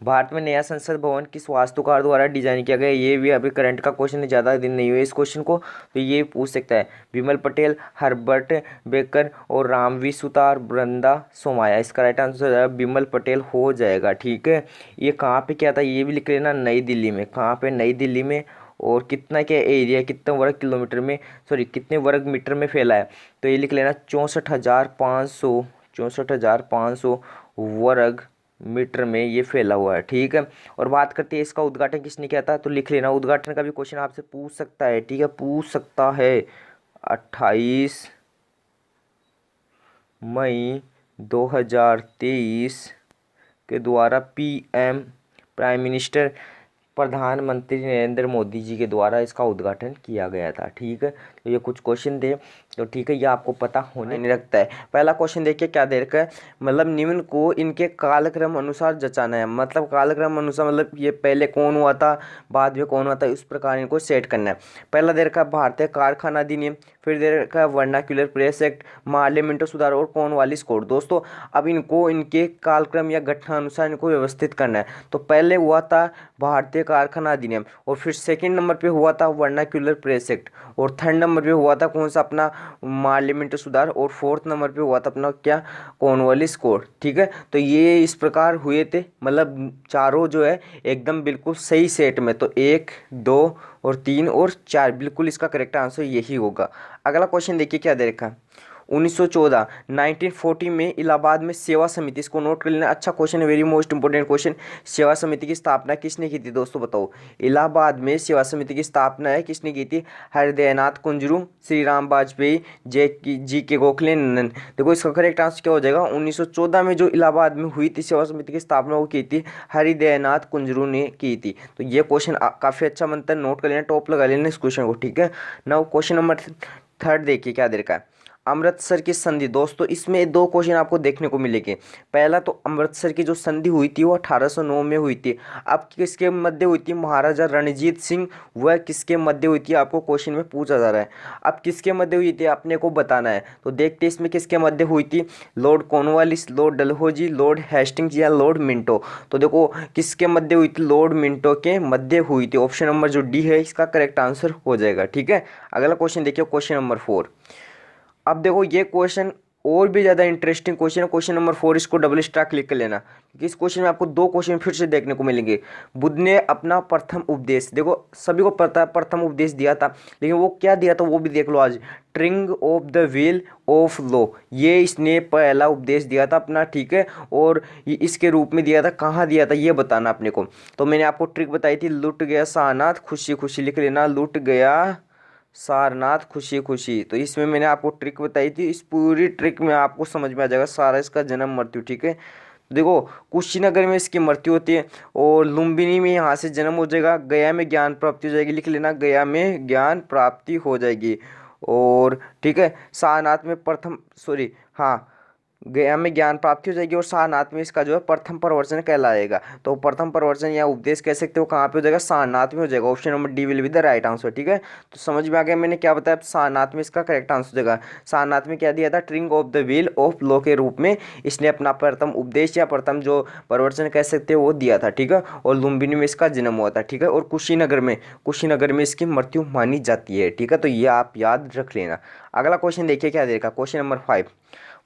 भारत में नया संसद भवन किस वास्तुकार द्वारा डिजाइन किया गया? ये भी अभी करंट का क्वेश्चन है, ज़्यादा दिन नहीं हुए इस क्वेश्चन को, तो ये पूछ सकता है। विमल पटेल, हर्बर्ट बेकर और रामवी सुतार, बृंदा सोमाया। इसका राइट आंसर विमल पटेल हो जाएगा। ठीक है, ये कहाँ पे क्या था ये भी लिख लेना, नई दिल्ली में। कहाँ पे? नई दिल्ली में। और कितना क्या एरिया, कितना वर्ग किलोमीटर में, सॉरी कितने वर्ग मीटर में फैला है? तो ये लिख लेना 64,500 वर्ग मीटर में ये फैला हुआ है। ठीक है, और बात करते हैं इसका उद्घाटन किसने किया था? तो लिख लेना, उद्घाटन का भी क्वेश्चन आपसे पूछ सकता है। ठीक है, पूछ सकता है। 28 मई 2023 के द्वारा प्राइम मिनिस्टर प्रधानमंत्री नरेंद्र मोदी जी के द्वारा इसका उद्घाटन किया गया था। ठीक है, तो ये कुछ क्वेश्चन थे, तो ठीक है ये आपको पता होने नहीं रखता है। पहला क्वेश्चन देखिए क्या दे रखा है, मतलब निम्न को इनके कालक्रम अनुसार जचाना है। मतलब कालक्रम अनुसार मतलब ये पहले कौन हुआ था, बाद में कौन हुआ था, इस प्रकार इनको सेट करना है। पहला दे रखा है भारतीय कारखाना अधिनियम, फिर दे रखा है वर्नाक्यूलर प्रेस एक्ट, पार्लियामेंट सुधार और कॉर्नवालिस कोड। दोस्तों अब इनको इनके कालक्रम या घटनानुसार इनको व्यवस्थित करना है। तो पहले हुआ था भारतीय कारखाना अधिनियम, और फिर सेकंड नंबर पे हुआ था वर्नाक्यूलर प्रेस एक्ट, और थर्ड नंबर पे हुआ था कौन सा? अपना पार्लियामेंट सुधार, और फोर्थ नंबर पे हुआ था अपना क्या? Cornwallis code. ठीक है, तो ये इस प्रकार हुए थे, मतलब चारों जो है एकदम बिल्कुल सही सेट में। तो 1, 2 और 3 और 4 बिल्कुल इसका करेक्ट आंसर यही होगा। अगला क्वेश्चन देखिए क्या दे रखा है, 1940 में इलाहाबाद में सेवा समिति, इसको नोट कर लेना, अच्छा क्वेश्चन है, वेरी मोस्ट इंपोर्टेंट क्वेश्चन। सेवा समिति की स्थापना किसने की थी दोस्तों बताओ? इलाहाबाद में सेवा समिति की स्थापना है किसने की थी? हृदयनाथ कुंजरू, श्री राम वाजपेयी, जी के गोखले, नंदन। देखो इसका करेक्ट आंसर क्या हो जाएगा? 1914 में जो इलाहाबाद में हुई थी सेवा समिति की स्थापना वो की थी हृदयनाथ कुंजरू ने की थी। तो ये क्वेश्चन काफ़ी अच्छा बनता है, नोट कर लेना, टॉप लगा लेना इस क्वेश्चन को। ठीक है, नाउ क्वेश्चन नंबर थर्ड देखिए क्या दे रखा है, अमृतसर की संधि। दोस्तों इसमें दो क्वेश्चन आपको देखने को मिलेंगे। पहला तो अमृतसर की जो संधि हुई थी वो 1809 में हुई थी। अब किसके मध्य हुई थी, महाराजा रणजीत सिंह वह किसके मध्य हुई थी, आपको क्वेश्चन में पूछा जा रहा है। अब किसके मध्य हुई थी अपने को बताना है, तो देखते इसमें किसके मध्य हुई थी, Lord Cornwallis, Lord Dalhousie, Lord Hastings या लॉर्ड मिंटो। तो देखो किसके मध्य हुई थी, लॉर्ड मिंटो के मध्य हुई थी। ऑप्शन नंबर जो डी है इसका करेक्ट आंसर हो जाएगा। ठीक है, अगला क्वेश्चन देखिए, क्वेश्चन नंबर 4। अब देखो ये क्वेश्चन और भी ज़्यादा इंटरेस्टिंग क्वेश्चन है, क्वेश्चन नंबर 4। इसको डबल स्टार क्लिक कर लेना क्योंकि इस क्वेश्चन में आपको दो क्वेश्चन फिर से देखने को मिलेंगे। बुद्ध ने अपना प्रथम उपदेश, देखो सभी को पता है प्रथम उपदेश दिया था, लेकिन वो क्या दिया था वो भी देख लो आज। Turning of the wheel of law, ये इसने पहला उपदेश दिया था अपना। ठीक है, और ये इसके रूप में दिया था, कहाँ दिया था ये बताना अपने को। तो मैंने आपको ट्रिक बताई थी, लुट गया सारनाथ खुशी खुशी, लिख लेना, लुट गया सारनाथ खुशी खुशी। तो इसमें मैंने आपको ट्रिक बताई थी, इस पूरी ट्रिक में आपको समझ में आ जाएगा सारा इसका जन्म मृत्यु। ठीक है, देखो कुशीनगर में इसकी मृत्यु होती है और लुम्बिनी में यहाँ से जन्म हो जाएगा, गया में ज्ञान प्राप्ति हो जाएगी, लिख लेना गया में ज्ञान प्राप्ति हो जाएगी। और ठीक है, सारनाथ में प्रथम, सॉरी हाँ, गया में ज्ञान प्राप्ति हो जाएगी और सारनाथ में इसका जो है प्रथम प्रवचन कहलाएगा। तो प्रथम प्रवचन या उपदेश कह सकते हो कहाँ पे हो जाएगा, सारनाथ में हो जाएगा। Option number D will be the right answer. ठीक है, तो समझ में आ गया मैंने क्या बताया, सारनाथ में इसका करेक्ट आंसर हो जाएगा। सारनाथ में क्या दिया था, turning of the wheel of law के रूप में इसने अपना प्रथम उपदेश या प्रथम जो प्रवचन कह सकते हो वो दिया था। ठीक है, और लुम्बिनी में इसका जन्म हुआ था। ठीक है, और कुशीनगर में इसकी मृत्यु मानी जाती है। ठीक है, तो ये आप याद रख लेना। अगला क्वेश्चन देखिए क्या देगा, क्वेश्चन नंबर 5।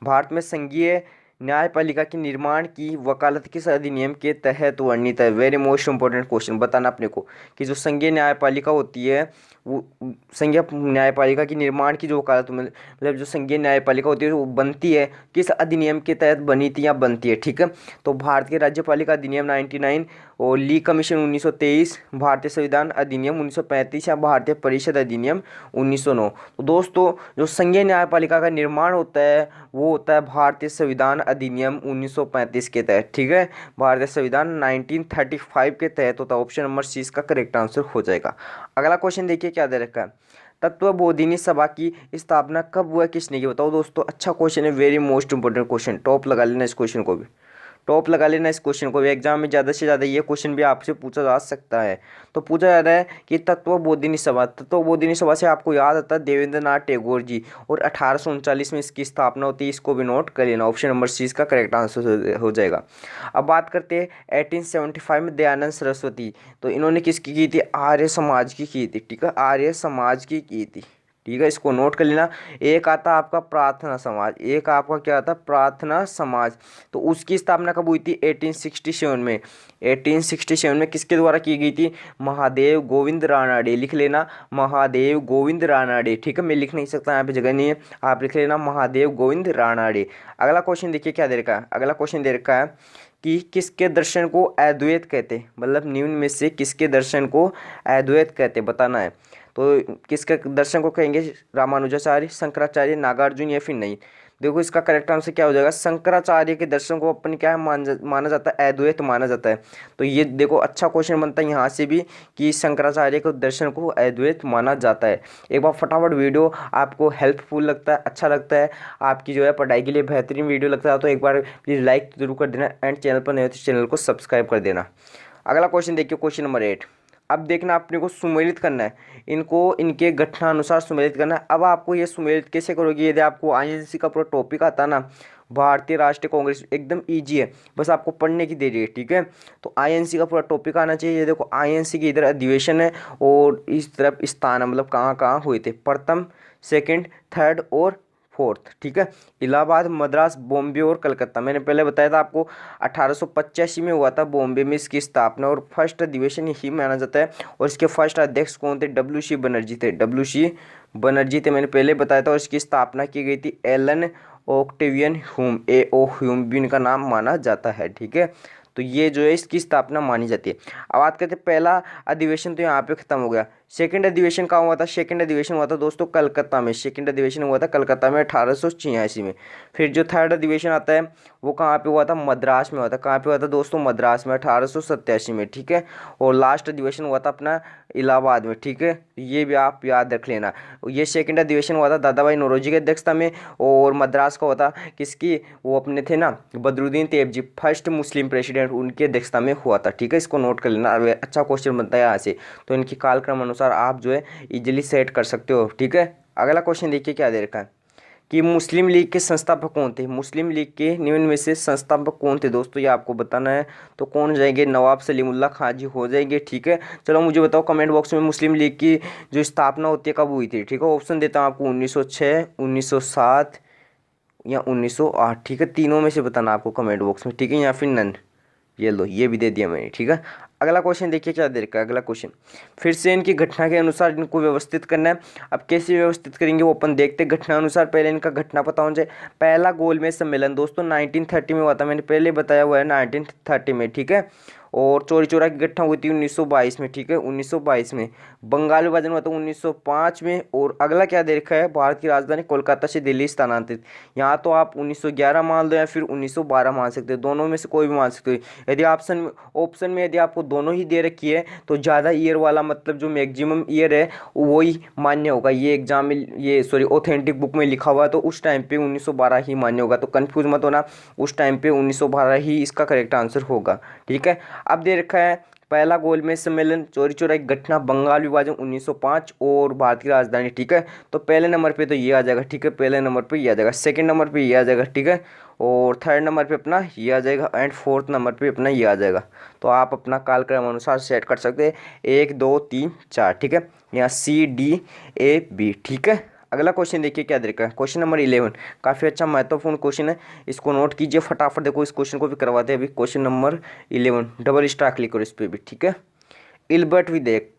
भारत में संघीय न्यायपालिका के निर्माण की वकालत किस अधिनियम के तहत वर्णित है। वेरी मोस्ट इंपॉर्टेंट क्वेश्चन, बताना अपने को कि जो संघीय न्यायपालिका होती है वो, संघीय न्यायपालिका की निर्माण की जो वकालत मतलब जो संघीय न्यायपालिका होती है वो बनती है किस अधिनियम के तहत बनी थी या बनती है। ठीक है, तो भारत के राज्यपालिका अधिनियम 99 और ली कमीशन 1923, भारतीय संविधान अधिनियम 1935 या भारतीय परिषद अधिनियम 1909। तो दोस्तों जो संघीय न्यायपालिका का निर्माण होता है वो होता है भारतीय संविधान अधिनियम 1935 के तहत। ठीक है, भारतीय संविधान 1935 के तहत होता है। ऑप्शन नंबर सी इसका करेक्ट आंसर हो जाएगा। अगला क्वेश्चन देखिए क्या दे रखा है, तत्वबोधिनी सभा की स्थापना कब हुआ, किसने की, बताओ दोस्तों। अच्छा क्वेश्चन है, very most important question, top लगा लेना इस क्वेश्चन को भी, टॉप लगा लेना इस क्वेश्चन को भी। एग्जाम में ज़्यादा से ज़्यादा ये क्वेश्चन भी आपसे पूछा जा सकता है। तो पूछा जा रहा है कि तत्वबोधिनी सभा से आपको याद आता है देवेंद्र नाथ टैगोर जी, और 1839 में इसकी स्थापना होती है। इसको भी नोट कर लेना, ऑप्शन नंबर सी इसका करेक्ट आंसर हो जाएगा। अब बात करते हैं 1875 में दयानंद सरस्वती, तो इन्होंने किसकी की थी, आर्य समाज की थी। ठीक है, आर्य समाज की थी। ठीक है, इसको नोट कर लेना। एक आता आपका प्रार्थना समाज, एक आपका क्या आता प्रार्थना समाज। तो उसकी स्थापना कब हुई थी, 1867 में। 1867 में किसके द्वारा की गई थी, महादेव गोविंद रानडे, लिख लेना महादेव गोविंद रानडे। ठीक है, मैं लिख नहीं सकता यहाँ पे, जगह नहीं है, आप लिख लेना महादेव गोविंद रानडे। अगला क्वेश्चन देखिए क्या दे रखा है, अगला क्वेश्चन दे रखा है कि किसके दर्शन को अद्वैत कहते, मतलब निम्न में से किसके दर्शन को अद्वैत कहते बताना है। तो किसके दर्शन को कहेंगे, रामानुजाचार्य, शंकराचार्य, नागार्जुन या फिर नहीं। देखो इसका करेक्ट आंसर क्या हो जाएगा, शंकराचार्य के दर्शन को अपन क्या है माना जाता है, अद्वैत माना जाता है। तो ये देखो अच्छा क्वेश्चन बनता है यहाँ से भी कि शंकराचार्य के दर्शन को अद्वैत माना जाता है। एक बार फटाफट वीडियो आपको हेल्पफुल लगता है, अच्छा लगता है, आपकी जो है पढ़ाई के लिए बेहतरीन वीडियो लगता है, तो एक बार प्लीज़ लाइक जरूर कर देना एंड चैनल पर नए हो तो चैनल को सब्सक्राइब कर देना। अगला क्वेश्चन देखिए, क्वेश्चन नंबर 8। अब देखना अपने को सुमेलित करना है, इनको इनके घटनानुसार सुमेलित करना है। अब आपको ये सुमेलित कैसे करोगे, यदि आपको आईएनसी का पूरा टॉपिक आता ना, भारतीय राष्ट्रीय कांग्रेस, एकदम इजी है, बस आपको पढ़ने की देरी है। ठीक है, तो आईएनसी का पूरा टॉपिक आना चाहिए। ये देखो आईएनसी की इधर अधिवेशन है और इस तरफ स्थान है, मतलब कहाँ कहाँ हुए थे, प्रथम, सेकंड, थर्ड और फोर्थ। ठीक है, इलाहाबाद, मद्रास, बॉम्बे और कलकत्ता। मैंने पहले बताया था आपको 1885 में हुआ था बॉम्बे में इसकी स्थापना, और फर्स्ट अधिवेशन यही माना जाता है। और इसके फर्स्ट अध्यक्ष कौन थे, डब्ल्यू.सी. बनर्जी थे, डब्ल्यू.सी. बनर्जी थे, मैंने पहले बताया था। और इसकी स्थापना की गई थी Elon Octavian Hume, A.O. Hume भी इनका नाम माना जाता है। ठीक है, तो ये जो है इसकी स्थापना मानी जाती है। अब बात करते हैं पहला अधिवेशन, तो यहाँ पे खत्म हो गया। सेकंड अधिवेशन कहाँ हुआ था? सेकंड अधिवेशन हुआ था दोस्तों कलकत्ता में। सेकंड अधिवेशन हुआ था कलकत्ता में 1886 में। फिर जो थर्ड अधिवेशन आता है वो कहाँ पे हुआ था? मद्रास में हुआ था। कहाँ पे हुआ था दोस्तों? मद्रास में 1887 में, ठीक है। और लास्ट अधिवेशन हुआ था अपना इलाहाबाद में, ठीक है। ये भी आप याद रख लेना। ये सेकंड अधिवेशन हुआ था दादा भाई नौरोजी की अध्यक्षता में, और मद्रास का हुआ था किसकी? वो अपने थे ना Badruddin Tayyab, first Muslim president, उनकी अध्यक्षता में हुआ था, ठीक है। इसको नोट कर लेना, अच्छा क्वेश्चन बनता है यहाँ से। तो इनकी कालक्रम अनुसार आप जो है इजीली सेट कर सकते हो, ठीक है। अगला क्वेश्चन देखिए क्या दे रखा है कि मुस्लिम लीग के संस्थापक कौन थे? मुस्लिम लीग के निम्न में से संस्थापक कौन थे दोस्तों? ये आपको बताना है। तो कौन हो जाएंगे? नवाब सलीमुल्लाह खां जी हो जाएंगे, ठीक है। चलो मुझे बताओ कमेंट बॉक्स में, मुस्लिम लीग की जो स्थापना होती है कब हुई थी, ठीक है। ऑप्शन देता हूँ आपको, 1906, 1907 या 1908, ठीक है। तीनों में से बताना आपको कमेंट बॉक्स में, ठीक है, या फिर नन। ये लो, ये भी दे दिया मैंने, ठीक है। अगला क्वेश्चन देखिए क्या दे रखा है। अगला क्वेश्चन, फिर से इनकी घटना के अनुसार इनको व्यवस्थित करना है। अब कैसे व्यवस्थित करेंगे वो अपन देखते हैं। घटना अनुसार पहले इनका घटना पता होना चाहिए। पहला गोलमेज सम्मेलन दोस्तों 1930 में हुआ था, मैंने पहले बताया हुआ है 1930 में, ठीक है। और चौरी चौरा की घटना हुई थी 1922 में, ठीक है, 1922 में। बंगाल विभाजन हुआ था 1905 में। और अगला क्या दे रखा है? भारत की राजधानी कोलकाता से दिल्ली स्थानांतरित। यहाँ तो आप 1911 मान लो या फिर 1912 मान सकते हो, दोनों में से कोई भी मान सकते हो। यदि ऑप्शन में यदि आपको दोनों ही दे रखी है तो ज़्यादा ईयर वाला, मतलब जो मैक्सिमम ईयर है वही मान्य होगा। ये एग्जाम में, ये सॉरी ऑथेंटिक बुक में लिखा हुआ है, तो उस टाइम पे 1912 ही मान्य होगा। तो कंफ्यूज मत होना, उस टाइम पे 1912 ही इसका करेक्ट आंसर होगा, ठीक है। अब दे रखा है पहला गोलमेज सम्मेलन, चौरी चौरा की घटना, बंगाल विभाजन 1905 और भारत की राजधानी, ठीक है। तो पहले नंबर पे तो ये आ जाएगा, ठीक है, पहले नंबर पे ये आ जाएगा, सेकंड नंबर पे ये आ जाएगा, ठीक है, और थर्ड नंबर पे अपना ये आ जाएगा, एंड फोर्थ नंबर पे अपना ये आ जाएगा। तो आप अपना कालक्रम अनुसार सेट कर सकते हैं 1 2 3 4, ठीक है, यहाँ CDAB, ठीक है। अगला क्वेश्चन देखिए क्या दे रखा है। क्वेश्चन नंबर 11, काफ़ी अच्छा महत्वपूर्ण क्वेश्चन है, इसको नोट कीजिए फटाफट। देखो इस क्वेश्चन को भी करवाते हैं अभी। Question number 11, double star click करो इस पर भी, ठीक है। इल्बर्ट विधेयक,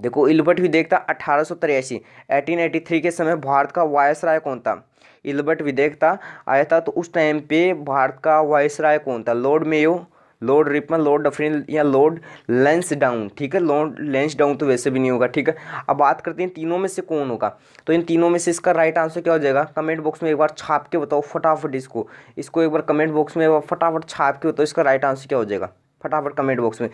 देखो इल्बर्ट विधेयक था 1883, 1883 के समय भारत का वायसराय कौन था? इल्बर्ट विधेयक था, आया था, तो उस टाइम पे भारत का वायसराय कौन था? Lord Mayo, Lord Ripon, Lord Dufferin या लॉर्ड लैंसडाउन, ठीक है। लॉर्ड लैंसडाउन तो वैसे भी नहीं होगा, ठीक है। अब बात करते हैं तीनों में से कौन होगा। तो इन तीनों में से इसका राइट आंसर क्या हो जाएगा? कमेंट बॉक्स में एक बार छाप के बताओ फटाफट, इसको एक बार कमेंट बॉक्स में फटाफट छाप के बताओ इसका राइट आंसर क्या हो जाएगा। फटाफट कमेंट बॉक्स में,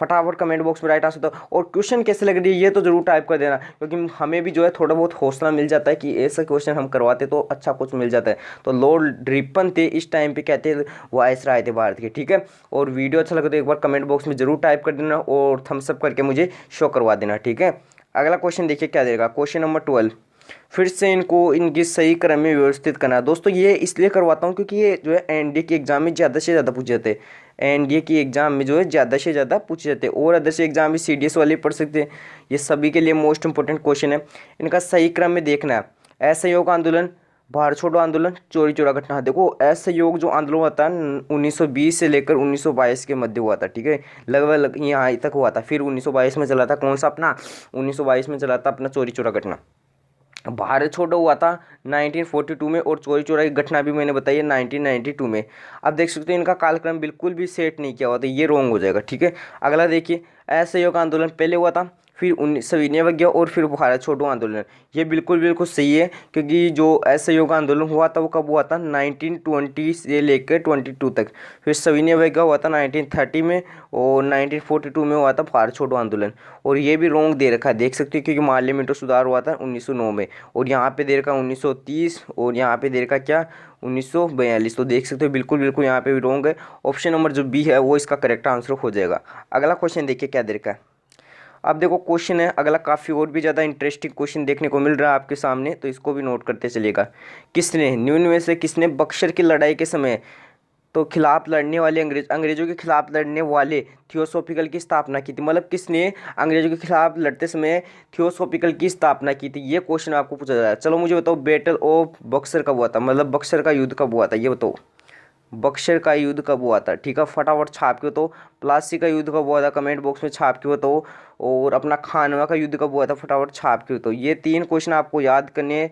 फटाफट कमेंट बॉक्स में राइट आंसर दो। और क्वेश्चन कैसे लग रही है ये तो जरूर टाइप कर देना, क्योंकि हमें भी जो है थोड़ा बहुत हौसला मिल जाता है कि ऐसा क्वेश्चन हम करवाते तो अच्छा कुछ मिल जाता है। तो लॉर्ड रिपन थे इस टाइम पे, कहते वायसराय थे भारत के, ठीक है। और वीडियो अच्छा लगे तो एक बार कमेंट बॉक्स में जरूर टाइप कर देना और थम्स अप करके मुझे शो करवा देना, ठीक है। अगला क्वेश्चन देखिए क्या देगा। क्वेश्चन नंबर 12, फिर से इनको इनकी सही क्रम में व्यवस्थित करना है। दोस्तों ये इसलिए करवाता हूँ क्योंकि ये जो है एनडीए के एग्जाम में ज़्यादा से ज़्यादा पूछे जाते हैं। एनडीए की एग्जाम में जो है ज़्यादा से ज़्यादा पूछे जाते हैं, और अदर एग्जाम भी सीडीएस वाले पढ़ सकते हैं। ये सभी के लिए मोस्ट इंपॉर्टेंट क्वेश्चन है। इनका सही क्रम में देखना है। असहयोग आंदोलन, भारत छोड़ो आंदोलन, चौरी चौरा घटना। देखो असहयोग जो आंदोलन हुआ था 1920 से लेकर 1922 के मध्य हुआ था, ठीक है, लगभग यहाँ तक हुआ था। फिर 1922 में चला था कौन सा अपना, 1922 में चला था अपना चौरी चौरा घटना। भारत छोड़ो हुआ था 1942 में, और चौरी चौरा की घटना भी मैंने बताई है 1992 में। अब देख सकते हैं इनका कालक्रम बिल्कुल भी सेट नहीं किया हुआ था, ये रॉन्ग हो जाएगा, ठीक है। अगला देखिए, असहयोग आंदोलन पहले हुआ था, फिर सविनय अवज्ञा और फिर भारत छोड़ो आंदोलन। ये बिल्कुल बिल्कुल सही है, क्योंकि जो असहयोग आंदोलन हुआ था वो कब हुआ था? 1920 से लेकर 22 तक। फिर सविनय अवज्ञा हुआ था 1930 में, और 1942 में हुआ था भारत छोड़ो आंदोलन। और ये भी रॉन्ग दे रखा है, देख सकते हो, क्योंकि माल्य मिंटो सुधार हुआ था 1909 में, और यहाँ पे दे रखा 1930, और यहाँ पे दे रखा क्या 1942। तो देख सकते हो बिल्कुल बिल्कुल यहाँ पे भी रॉन्ग है। ऑप्शन नंबर जो बी है वो इसका करेक्ट आंसर हो जाएगा। अगला क्वेश्चन देखिए क्या दे रखा है। अब देखो क्वेश्चन है अगला, काफ़ी और भी ज़्यादा इंटरेस्टिंग क्वेश्चन देखने को मिल रहा है आपके सामने, तो इसको भी नोट करते चलिएगा। किसने, निम्न में से किसने बक्सर की लड़ाई के समय तो खिलाफ लड़ने वाले अंग्रेजों के खिलाफ लड़ने वाले थियोसॉफिकल की स्थापना की थी? मतलब किसने अंग्रेजों के खिलाफ लड़ते समय थियोसॉफिकल की स्थापना की थी, ये क्वेश्चन आपको पूछा जा रहा है। चलो मुझे बताओ, बैटल ऑफ बक्सर कब हुआ था, मतलब बक्सर का युद्ध कब हुआ था, ये बताओ, बक्सर का युद्ध कब हुआ था, ठीक है। फटाफट छाप के तो प्लासी का युद्ध कब हुआ था, कमेंट बॉक्स में छाप के बताओ। और अपना खानवा का युद्ध कब हुआ था, फटाफट छाप के बताओ। ये 3 क्वेश्चन आपको याद करने,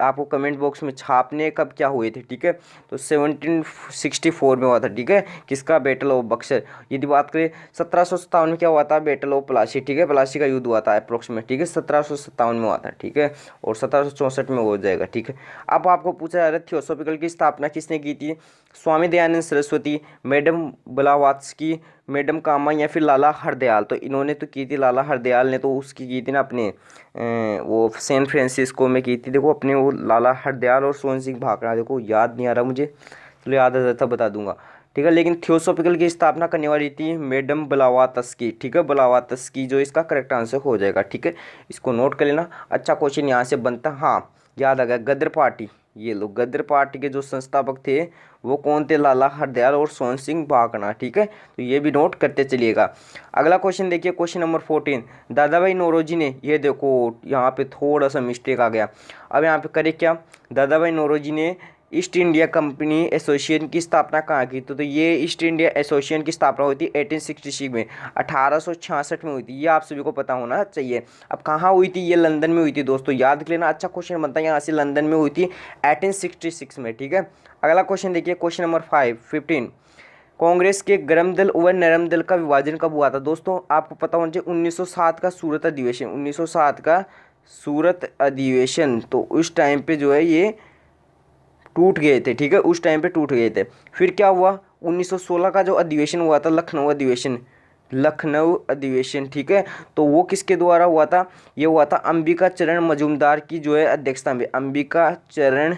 आपको कमेंट बॉक्स में छापने कब क्या हुए थे, ठीक है। तो 1764 में हुआ था, ठीक है, किसका, बैटल ऑफ बक्सर। यदि बात करें 1757 में क्या हुआ था, बैटल ऑफ प्लासी, ठीक है, प्लासी का युद्ध हुआ था अप्रोक्सीमेट, ठीक है, 1757 में हुआ था, ठीक है। और 1764 में हो जाएगा, ठीक है। अब आपको पूछा जा रहा है थियोसॉफिकल की स्थापना किसने की थी, Swami Dayanand Saraswati, madam Blavatsky, madam Cama या फिर लाला हरदयाल। तो इन्होंने तो की थी, लाला हरदयाल ने तो उसकी की थी ना अपने वो सैन फ्रांसिस्को में की थी, देखो अपने वो लाला हरदयाल और सोहन सिंह भाखड़ा, देखो याद नहीं आ रहा मुझे, चलो याद आ जाता बता दूंगा, ठीक है। लेकिन थियोसॉफिकल की स्थापना करने वाली थी मैडम ब्लावात्स्की, ठीक है, ब्लावात्स्की जो इसका करेक्ट आंसर हो जाएगा, ठीक है। इसको नोट कर लेना, अच्छा क्वेश्चन यहाँ से बनता, हाँ याद आ गया, गदर पार्टी, ये लोग गदर पार्टी के जो संस्थापक थे वो कौन थे, लाला हरदयाल और सोहन सिंह भाखड़ा, ठीक है। तो ये भी नोट करते चलिएगा। अगला क्वेश्चन देखिए, क्वेश्चन नंबर 14, दादा भाई नौरोजी ने, ये देखो यहाँ पे थोड़ा सा मिस्टेक आ गया। अब यहाँ पे करे क्या, दादा भाई नौरोजी ने ईस्ट इंडिया कंपनी एसोसिएशन की स्थापना कहाँ की, तो ये ईस्ट इंडिया एसोसिएशन की स्थापना हुई थी 1866 में, 1866 में हुई थी, ये आप सभी को पता होना चाहिए। अब कहाँ हुई थी, ये लंदन में हुई थी दोस्तों, याद कर लेना, अच्छा क्वेश्चन बनता है यहाँ से, लंदन में हुई थी 1866 में, ठीक है। अगला क्वेश्चन देखिए, क्वेश्चन नंबर 15, कांग्रेस के गर्म दल व नरम दल का विभाजन कब हुआ था दोस्तों, आपको पता होना चाहिए, 1907 का सूरत अधिवेशन, 1907 का सूरत अधिवेशन, तो उस टाइम पे जो है ये टूट गए थे, ठीक है, उस टाइम पे टूट गए थे। फिर क्या हुआ, 1916 का जो अधिवेशन हुआ था, लखनऊ अधिवेशन, लखनऊ अधिवेशन, ठीक है, तो वो किसके द्वारा हुआ था, ये हुआ था अंबिका चरण मजूमदार की जो है अध्यक्षता में, अंबिका चरण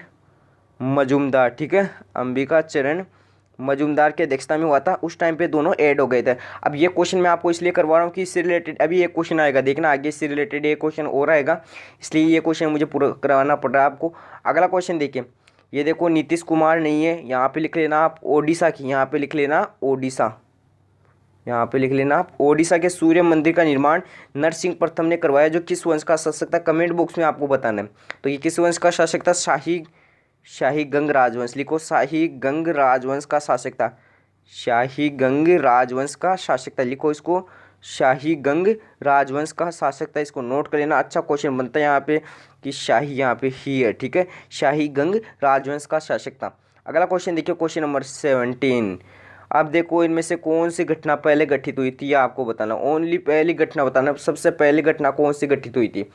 मजूमदार, ठीक है, अंबिका चरण मजूमदार की अध्यक्षता में हुआ था। उस टाइम पे दोनों ऐड हो गए थे। अब ये क्वेश्चन मैं आपको इसलिए करवा रहा हूँ कि इससे रिलेटेड अभी एक क्वेश्चन आएगा, देखना आगे इससे रिलेटेड एक क्वेश्चन और आएगा, इसलिए ये क्वेश्चन मुझे पूरा करवाना पड़ रहा है आपको। अगला क्वेश्चन देखिए, ये देखो नीतीश कुमार नहीं है, यहाँ पे लिख लेना आप ओडिशा की, यहाँ पे लिख लेना ओडिशा, यहाँ पे लिख लेना आप ओडिशा के सूर्य मंदिर का निर्माण नरसिंह प्रथम ने करवाया, जो किस वंश का शासक था, कमेंट बॉक्स में आपको बताना है। तो ये किस वंश का शासक था, शाही गंग राजवंश, लिखो शाही गंग राजवंश का शासक था, शाही गंग राजवंश का शासक था, लिखो इसको, शाही गंग राजवंश का शासक था, इसको नोट कर लेना। अच्छा क्वेश्चन बनता है यहाँ पे कि शाही यहाँ पे ही है, ठीक है, शाही गंग राजवंश का शासक था। अगला क्वेश्चन देखिए, क्वेश्चन नंबर 17, अब देखो इनमें से कौन सी घटना पहले घटित हुई थी, या आपको बताना, ओनली पहली घटना बताना, सबसे पहली घटना कौन सी घटित हुई थी।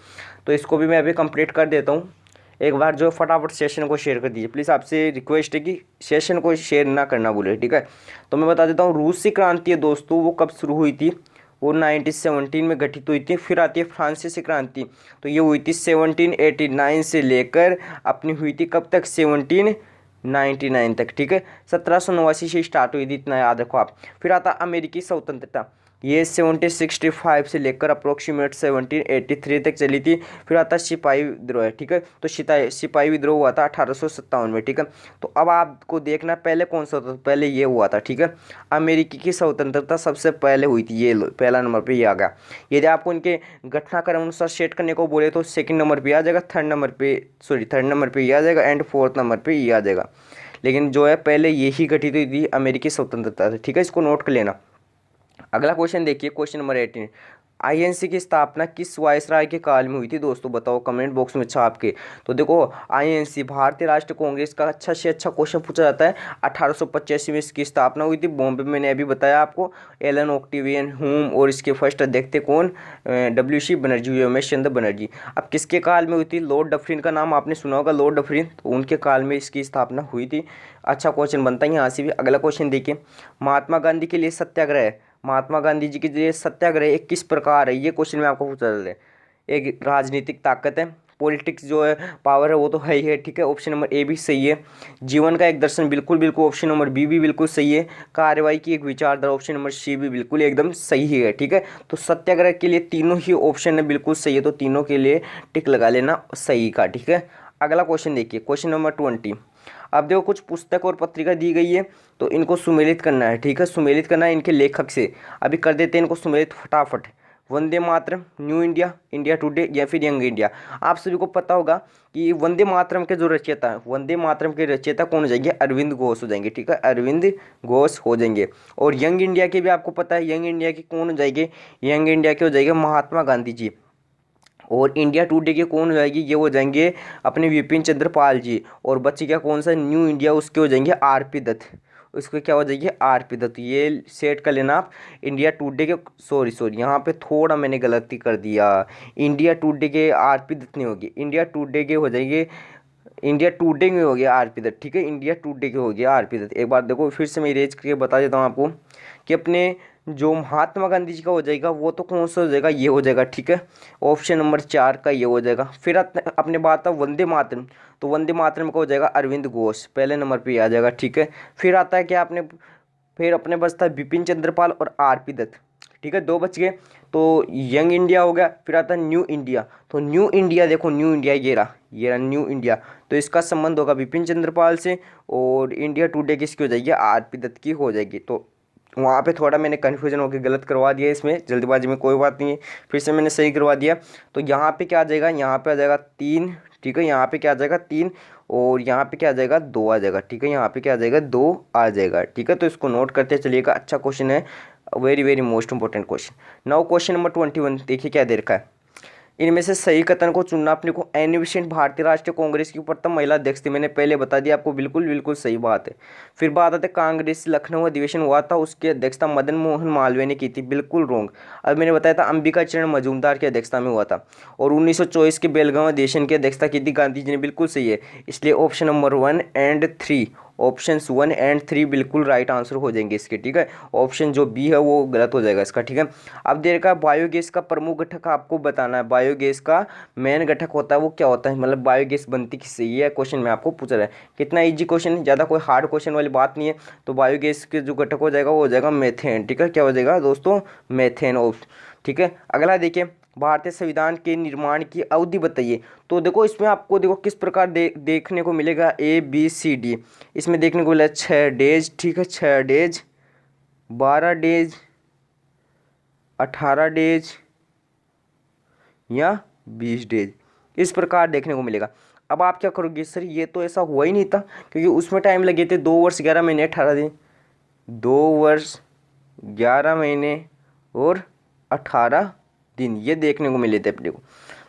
तो इसको भी मैं अभी कंप्लीट कर देता हूँ, एक बार जो फटाफट सेशन को शेयर कर दीजिए प्लीज़, आपसे रिक्वेस्ट है कि सेशन को शेयर ना करना भूले, ठीक है। तो मैं बता देता हूँ, रूसी क्रांति है दोस्तों, वो कब शुरू हुई थी, वो 1917 में घटित हुई थी। फिर आती है फ्रांसीसी क्रांति, तो ये हुई थी 1789 से लेकर अपनी हुई थी कब तक, 1799 तक, ठीक है, 1789 से स्टार्ट हुई थी, इतना याद रखो आप। फिर आता अमेरिकी स्वतंत्रता, ये 1765 से लेकर अप्रोक्सीमेट 1783 तक चली थी। फिर आता सिपाही विद्रोह, ठीक है, तो सिपाही विद्रोह हुआ था 1857 में, ठीक है। तो अब आपको देखना पहले कौन सा था, पहले ये हुआ था, ठीक है, अमेरिकी की स्वतंत्रता सबसे पहले हुई थी, ये पहला नंबर पे ये आ गया। यदि आपको इनके घटनाक्रम अनुसार सेट करने को बोले तो सेकंड नंबर पे आ जाएगा, थर्ड नंबर पे ये आ जाएगा, एंड फोर्थ नंबर पे ये आ जाएगा। लेकिन जो है पहले यही घटित हुई थी अमेरिकी स्वतंत्रता से, ठीक है, इसको नोट कर लेना। अगला क्वेश्चन देखिए, क्वेश्चन नंबर 18, आईएनसी की स्थापना किस वायसराय के काल में हुई थी दोस्तों, बताओ कमेंट बॉक्स में छाप के। तो देखो आईएनसी भारतीय राष्ट्रीय कांग्रेस का अच्छा से अच्छा क्वेश्चन पूछा जाता है। 1885 में इसकी स्थापना हुई थी बॉम्बे में, मैंने अभी बताया आपको, एलन ऑक्टेवियन ह्यूम और इसके फर्स्ट अध्यक्ष थे कौन, WC बनर्जी, उमेश चंद्र बनर्जी। अब किसके काल में हुई थी, लॉर्ड डफरिन का नाम आपने सुना होगा, लॉर्ड डफरिन, तो उनके काल में इसकी स्थापना हुई थी। अच्छा क्वेश्चन बनता है यहाँ से भी। अगला क्वेश्चन देखिए, महात्मा गांधी के लिए सत्याग्रह, महात्मा गांधी जी के लिए सत्याग्रह एक किस प्रकार है, ये क्वेश्चन में आपको पूछा जाता है। एक राजनीतिक ताकत है, पॉलिटिक्स जो है पावर है वो तो है ही है, ठीक है, ऑप्शन नंबर ए भी सही है। जीवन का एक दर्शन, बिल्कुल बिल्कुल, ऑप्शन नंबर बी भी बिल्कुल सही है। कार्रवाई की एक विचारधारा, ऑप्शन नंबर सी भी बिल्कुल एकदम सही है, ठीक है। तो सत्याग्रह के लिए तीनों ही ऑप्शन है बिल्कुल सही है, तो तीनों के लिए टिक लगा लेना सही का, ठीक है। अगला क्वेश्चन देखिए, क्वेश्चन नंबर 20, अब देखो कुछ पुस्तक और पत्रिका दी गई है, तो इनको सुमेलित करना है, ठीक है, सुमेलित करना है इनके लेखक से। अभी कर देते हैं इनको सुमेलित फटाफट। Vande Mataram, new India, India today या फिर यंग इंडिया। आप सभी को पता होगा कि वंदे मातरम के जो रचयिता है, वंदे मातरम के रचयिता कौन हो जाएंगे? अरविंद घोष हो जाएंगे, ठीक है, अरविंद घोष हो जाएंगे। और यंग इंडिया के भी आपको पता है, यंग इंडिया के कौन हो जाएंगे? यंग इंडिया के हो जाएंगे महात्मा गांधी जी। और इंडिया टुडे के कौन हो जाएगी? ये हो जाएंगे अपने विपिन चंद्र पाल जी। और बच्चे क्या कौन सा न्यू इंडिया, उसके हो जाएंगे आरपी दत्त, उसके क्या हो जाएगी? आरपी दत्त। ये सेट कर लेना आप। इंडिया टुडे के सॉरी यहाँ पे थोड़ा मैंने गलती कर दिया, इंडिया टुडे के आरपी दत्त नहीं होगी, इंडिया टुडे के हो जाएंगे, इंडिया टुडे में हो गया आरपी दत्त, ठीक है, इंडिया टुडे के हो गया आरपी दत्त। एक बार देखो फिर से मैं इरेज करके बता देता हूँ आपको कि अपने जो महात्मा गांधी जी का हो जाएगा वो तो कौन सा हो जाएगा? ये हो जाएगा, ठीक है, ऑप्शन नंबर 4 का ये हो जाएगा। फिर अपने बात था वंदे मातरम, तो वंदे मातरम का हो जाएगा अरविंद घोष, पहले नंबर पे आ जाएगा, ठीक है। फिर आता है क्या आपने, फिर अपने बचता है बिपिन चंद्रपाल और आरपी दत्त, ठीक है, 2 बच गए। तो यंग इंडिया हो गया। फिर आता है न्यू इंडिया, तो न्यू इंडिया देखो, न्यू इंडिया ये रहा न्यू इंडिया, तो इसका संबंध होगा बिपिन चंद्रपाल से। और इंडिया टुडे किसकी हो जाएगी? आरपी दत्त की हो जाएगी। तो वहाँ पे थोड़ा मैंने कन्फ्यूजन होकर गलत करवा दिया, इसमें जल्दबाजी में, कोई बात नहीं है, फिर से मैंने सही करवा दिया। तो यहाँ पे क्या आ जाएगा? यहाँ पे आ जाएगा 3, ठीक है, यहाँ पे क्या आ जाएगा? 3, और यहाँ पे क्या आ जाएगा? 2 आ जाएगा, ठीक है, यहाँ पे क्या आ जाएगा? 2 आ जाएगा, ठीक है। तो इसको नोट करते चलिएगा, अच्छा क्वेश्चन है, very very most important question. Now question number 21, देखिए क्या दे रखा है। इनमें से सही कथन को चुनना अपने को। एनी बेसेंट भारतीय राष्ट्रीय कांग्रेस की प्रथम महिला अध्यक्ष थी, मैंने पहले बता दिया आपको, बिल्कुल बिल्कुल सही बात है। फिर बात आती है कांग्रेस लखनऊ अधिवेशन हुआ था, उसकी अध्यक्षता मदन मोहन मालवीय ने की थी, बिल्कुल रॉन्ग। अब मैंने बताया था अंबिका चरण मजूमदार की अध्यक्षता में हुआ था। और 1924 के बेलगांव अधिवेशन की अध्यक्षता की थी गांधी जी ने, बिल्कुल सही है। इसलिए option number 1 and 3, options 1 and 3 बिल्कुल राइट आंसर हो जाएंगे इसके, ठीक है। ऑप्शन जो बी है वो गलत हो जाएगा इसका, ठीक है। अब देर का बायोगैस का प्रमुख घटक आपको बताना है, बायोगैस का मेन घटक होता है वो क्या होता है, मतलब बायोगैस बनती किससे, ये क्वेश्चन में आपको पूछ रहा है। कितना इजी क्वेश्चन है, ज़्यादा कोई हार्ड क्वेश्चन वाली बात नहीं है। तो बायोगैस के जो घटक हो जाएगा वो हो जाएगा मेथेन, ठीक है, क्या हो जाएगा दोस्तों? मेथेन, ठीक है। अगला देखिए, भारतीय संविधान के निर्माण की अवधि बताइए। तो देखो इसमें आपको देखो किस प्रकार देखने को मिलेगा, ABCD। इसमें देखने को मिला 6 डेज, ठीक है, 6 डेज, 12 डेज, 18 डेज या 20 डेज, इस प्रकार देखने को मिलेगा। अब आप क्या करोगे? सर ये तो ऐसा हुआ ही नहीं था, क्योंकि उसमें टाइम लगे थे 2 वर्ष 11 महीने 18 दिन, 2 वर्ष 11 महीने और 18 दिन, ये देखने को मिले थे अपने को।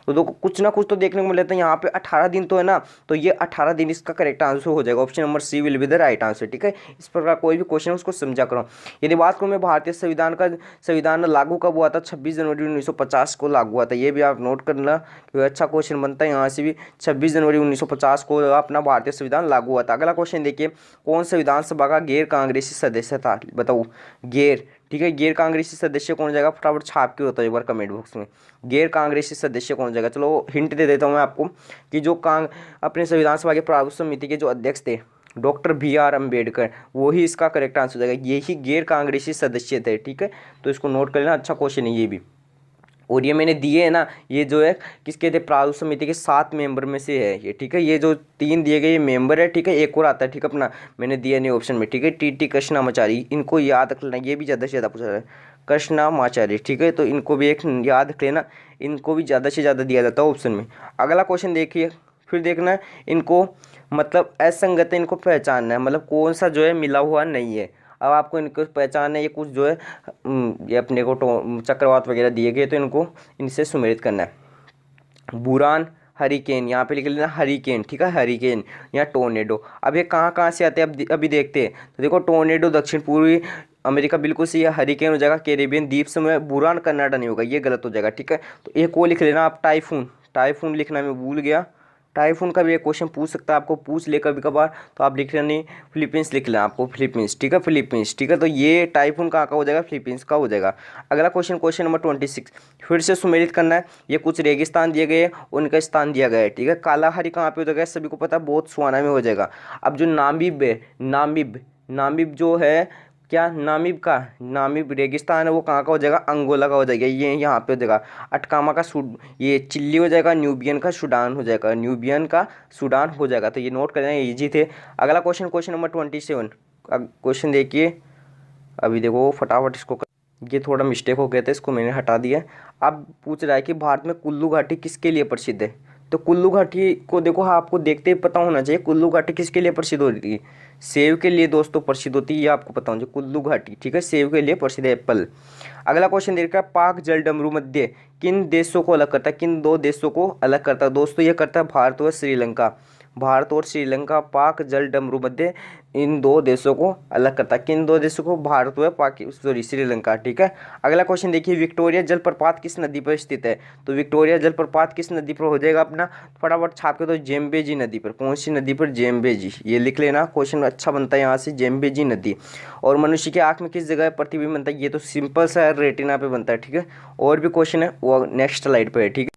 तो देखो कुछ ना कुछ तो देखने को मिला था यहाँ पे, 18 दिन तो है ना, तो ये 18 दिन इसका करेक्ट आंसर हो जाएगा। Option number C will be the right answer, ठीक है। इस प्रकार कोई भी क्वेश्चन उसको समझा करो। यदि बात करूँ मैं भारतीय संविधान लागू कब हुआ था? 26 जनवरी 1950 को लागू हुआ था, ये भी आप नोट करना, क्योंकि अच्छा क्वेश्चन बनता है यहाँ से भी। 26 जनवरी 1950 को अपना भारतीय संविधान लागू हुआ था। अगला क्वेश्चन देखिए, कौन सा विधानसभा का गैर कांग्रेसी सदस्य था? बताओ, गैर, ठीक है, गैर कांग्रेसी सदस्य कौन हो जाएगा? फटाफट छाप के होता है एक बार कमेंट बॉक्स में, गैर कांग्रेसी सदस्य कौन हो जाएगा। चलो हिंट दे देता हूँ मैं आपको कि जो अपने संविधान सभा के प्रारूप समिति के जो अध्यक्ष थे डॉक्टर BR अम्बेडकर, वही इसका करेक्ट आंसर हो जाएगा, यही गैर कांग्रेसी सदस्य थे, ठीक है। तो इसको नोट कर लेना, अच्छा क्वेश्चन है ये भी। और ये मैंने दिए है ना, ये जो है किसके थे? प्रारूप समिति के 7 मेंबर में से है ये, ठीक है। ये जो 3 दिए गए ये मेंबर है, ठीक है, एक और आता है, ठीक है, अपना मैंने दिया नहीं ऑप्शन में, ठीक है, TT कृष्णामाचारी, इनको याद रख लेना, ये भी ज़्यादा से ज़्यादा पूछा है, कृष्णामाचारी, ठीक है। तो इनको भी एक याद रख लेना, इनको भी ज़्यादा से ज़्यादा दिया जाता है ऑप्शन में। अगला क्वेश्चन देखिए, फिर देखना है इनको, मतलब असंगत है, इनको पहचानना है, मतलब कौन सा जो है मिला हुआ नहीं है। अब आपको इनको पहचान है, ये कुछ जो है ये अपने को चक्रवात वगैरह दिए गए, तो इनको इनसे सुमेलित करना है। बुरान, हरिकेन, यहाँ पे लिख लेना हरिकेन, ठीक है, हरिकेन या टोर्नेडो। अब ये कहाँ कहाँ से आते हैं अब अभी देखते हैं। तो देखो टोर्नेडो दक्षिण पूर्वी अमेरिका बिल्कुल सही है, हरिकेन हो जाएगा कैरेबियन द्वीप समूह, बुरान कनाडा नहीं होगा, ये गलत हो जाएगा, ठीक है। तो एक वो लिख लेना आप, टाइफून, टाइफून लिखना मैं भूल गया, टाइफून का भी एक क्वेश्चन पूछ सकता है, आपको पूछ ले कभी कभार, तो आप लिख लेना फिलीपींस लिख लेना आपको, फिलीपींस, ठीक है, फिलीपींस, ठीक है। तो ये टाइफून कहाँ का हो जाएगा? फिलीपींस का हो जाएगा। अगला क्वेश्चन, क्वेश्चन नंबर 26, फिर से सुमेलित करना है। ये कुछ रेगिस्तान दिए गए, उनका स्थान दिया गया है, ठीक है। कालाहारी कहाँ पे हो जाएगा? सभी को पता है, बोत्सवाना में हो जाएगा। अब जो नामीब है, नामीब जो है क्या, नामीब रेगिस्तान है, वो कहाँ का हो जाएगा? अंगोला का हो जाएगा, ये यहाँ पे हो जाएगा। अटकामा का ये चिल्ली हो जाएगा, न्यूबियन का सूडान हो जाएगा, न्यूबियन का सूडान हो जाएगा। तो ये नोट करना, इजी थे। अगला क्वेश्चन, क्वेश्चन नंबर 27, क्वेश्चन देखिए, अभी देखो फटाफट इसको ये थोड़ा मिस्टेक हो गया था, इसको मैंने हटा दिया। अब पूछ रहा है कि भारत में कुल्लू घाटी किसके लिए प्रसिद्ध है। तो कुल्लू घाटी को देखो, हाँ, आपको देखते ही पता होना चाहिए कुल्लू घाटी किसके लिए प्रसिद्ध होती है। सेब के लिए दोस्तों प्रसिद्ध होती है, ये आपको पता होना चाहिए। कुल्लू घाटी, ठीक है, सेब के लिए प्रसिद्ध है, एप्पल। अगला क्वेश्चन देख रहा है, पाक जल डमरू मध्य किन देशों को अलग करता है, किन दो देशों को अलग करता है। दोस्तों ये करता है भारत व श्रीलंका। भारत और श्रीलंका पाक जल डमरू मध्य इन दो देशों को अलग करता है। किन दो देशों को, भारत व श्रीलंका, ठीक है। अगला क्वेश्चन देखिए, विक्टोरिया जलप्रपात किस नदी पर स्थित है। तो विक्टोरिया जलप्रपात किस नदी पर हो जाएगा अपना, फटाफट छाप के, तो जेम्बेजी नदी पर। कौन सी नदी पर, जेम्बेजी, ये लिख लेना, क्वेश्चन अच्छा बनता है यहाँ से, जेम्बेजी नदी। और मनुष्य की आंख में किस जगह प्रतिबिंब बनता है, ये तो सिंपल सा रेटिना पे बनता है, ठीक है। और भी क्वेश्चन है वो नेक्स्ट स्लाइड पे है, ठीक है।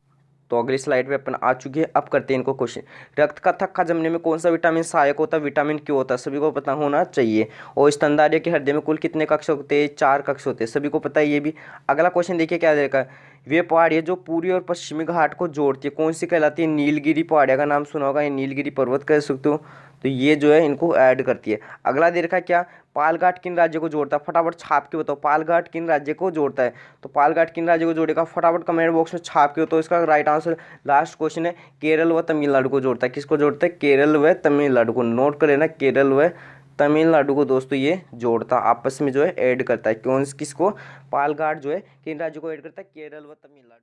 तो अगली स्लाइड पे अपन आ चुके हैं, अब करते हैं इनको क्वेश्चन। रक्त का थक्का जमने में कौन सा विटामिन सहायक होता है, विटामिन क्यू होता है, सभी को पता होना चाहिए। और स्तनधारी के हृदय में कुल कितने कक्ष होते हैं, 4 कक्ष होते हैं, सभी को पता है ये भी। अगला क्वेश्चन देखिए क्या देखा, वे पहाड़ियाँ जो पूर्वी और पश्चिमी घाट को जोड़ती है कौन सी कहलाती है, नीलगिरी पहाड़ियाँ का नाम सुना होगा, ये नीलगिरी पर्वत कह सकते हो। तो ये जो है इनको ऐड करती है। अगला देखा क्या, पालघाट किन राज्य को जोड़ता है, फटाफट छाप के बताओ, पालघाट किन राज्य को जोड़ता है। तो पालघाट किन राज्य को जोड़ेगा, फटाफट कमेंट बॉक्स में छाप के, तो इसका राइट आंसर लास्ट क्वेश्चन है, केरल व तमिलनाडु को जोड़ता है। किसको जोड़ता है, केरल व तमिलनाडु को, नोट कर लेना, केरल व तमिलनाडु को दोस्तों ये जोड़ता, आपस में जो है ऐड करता है। कौन किसको, पालघाट जो है किन राज्य को ऐड करता है, केरल व तमिलनाडु।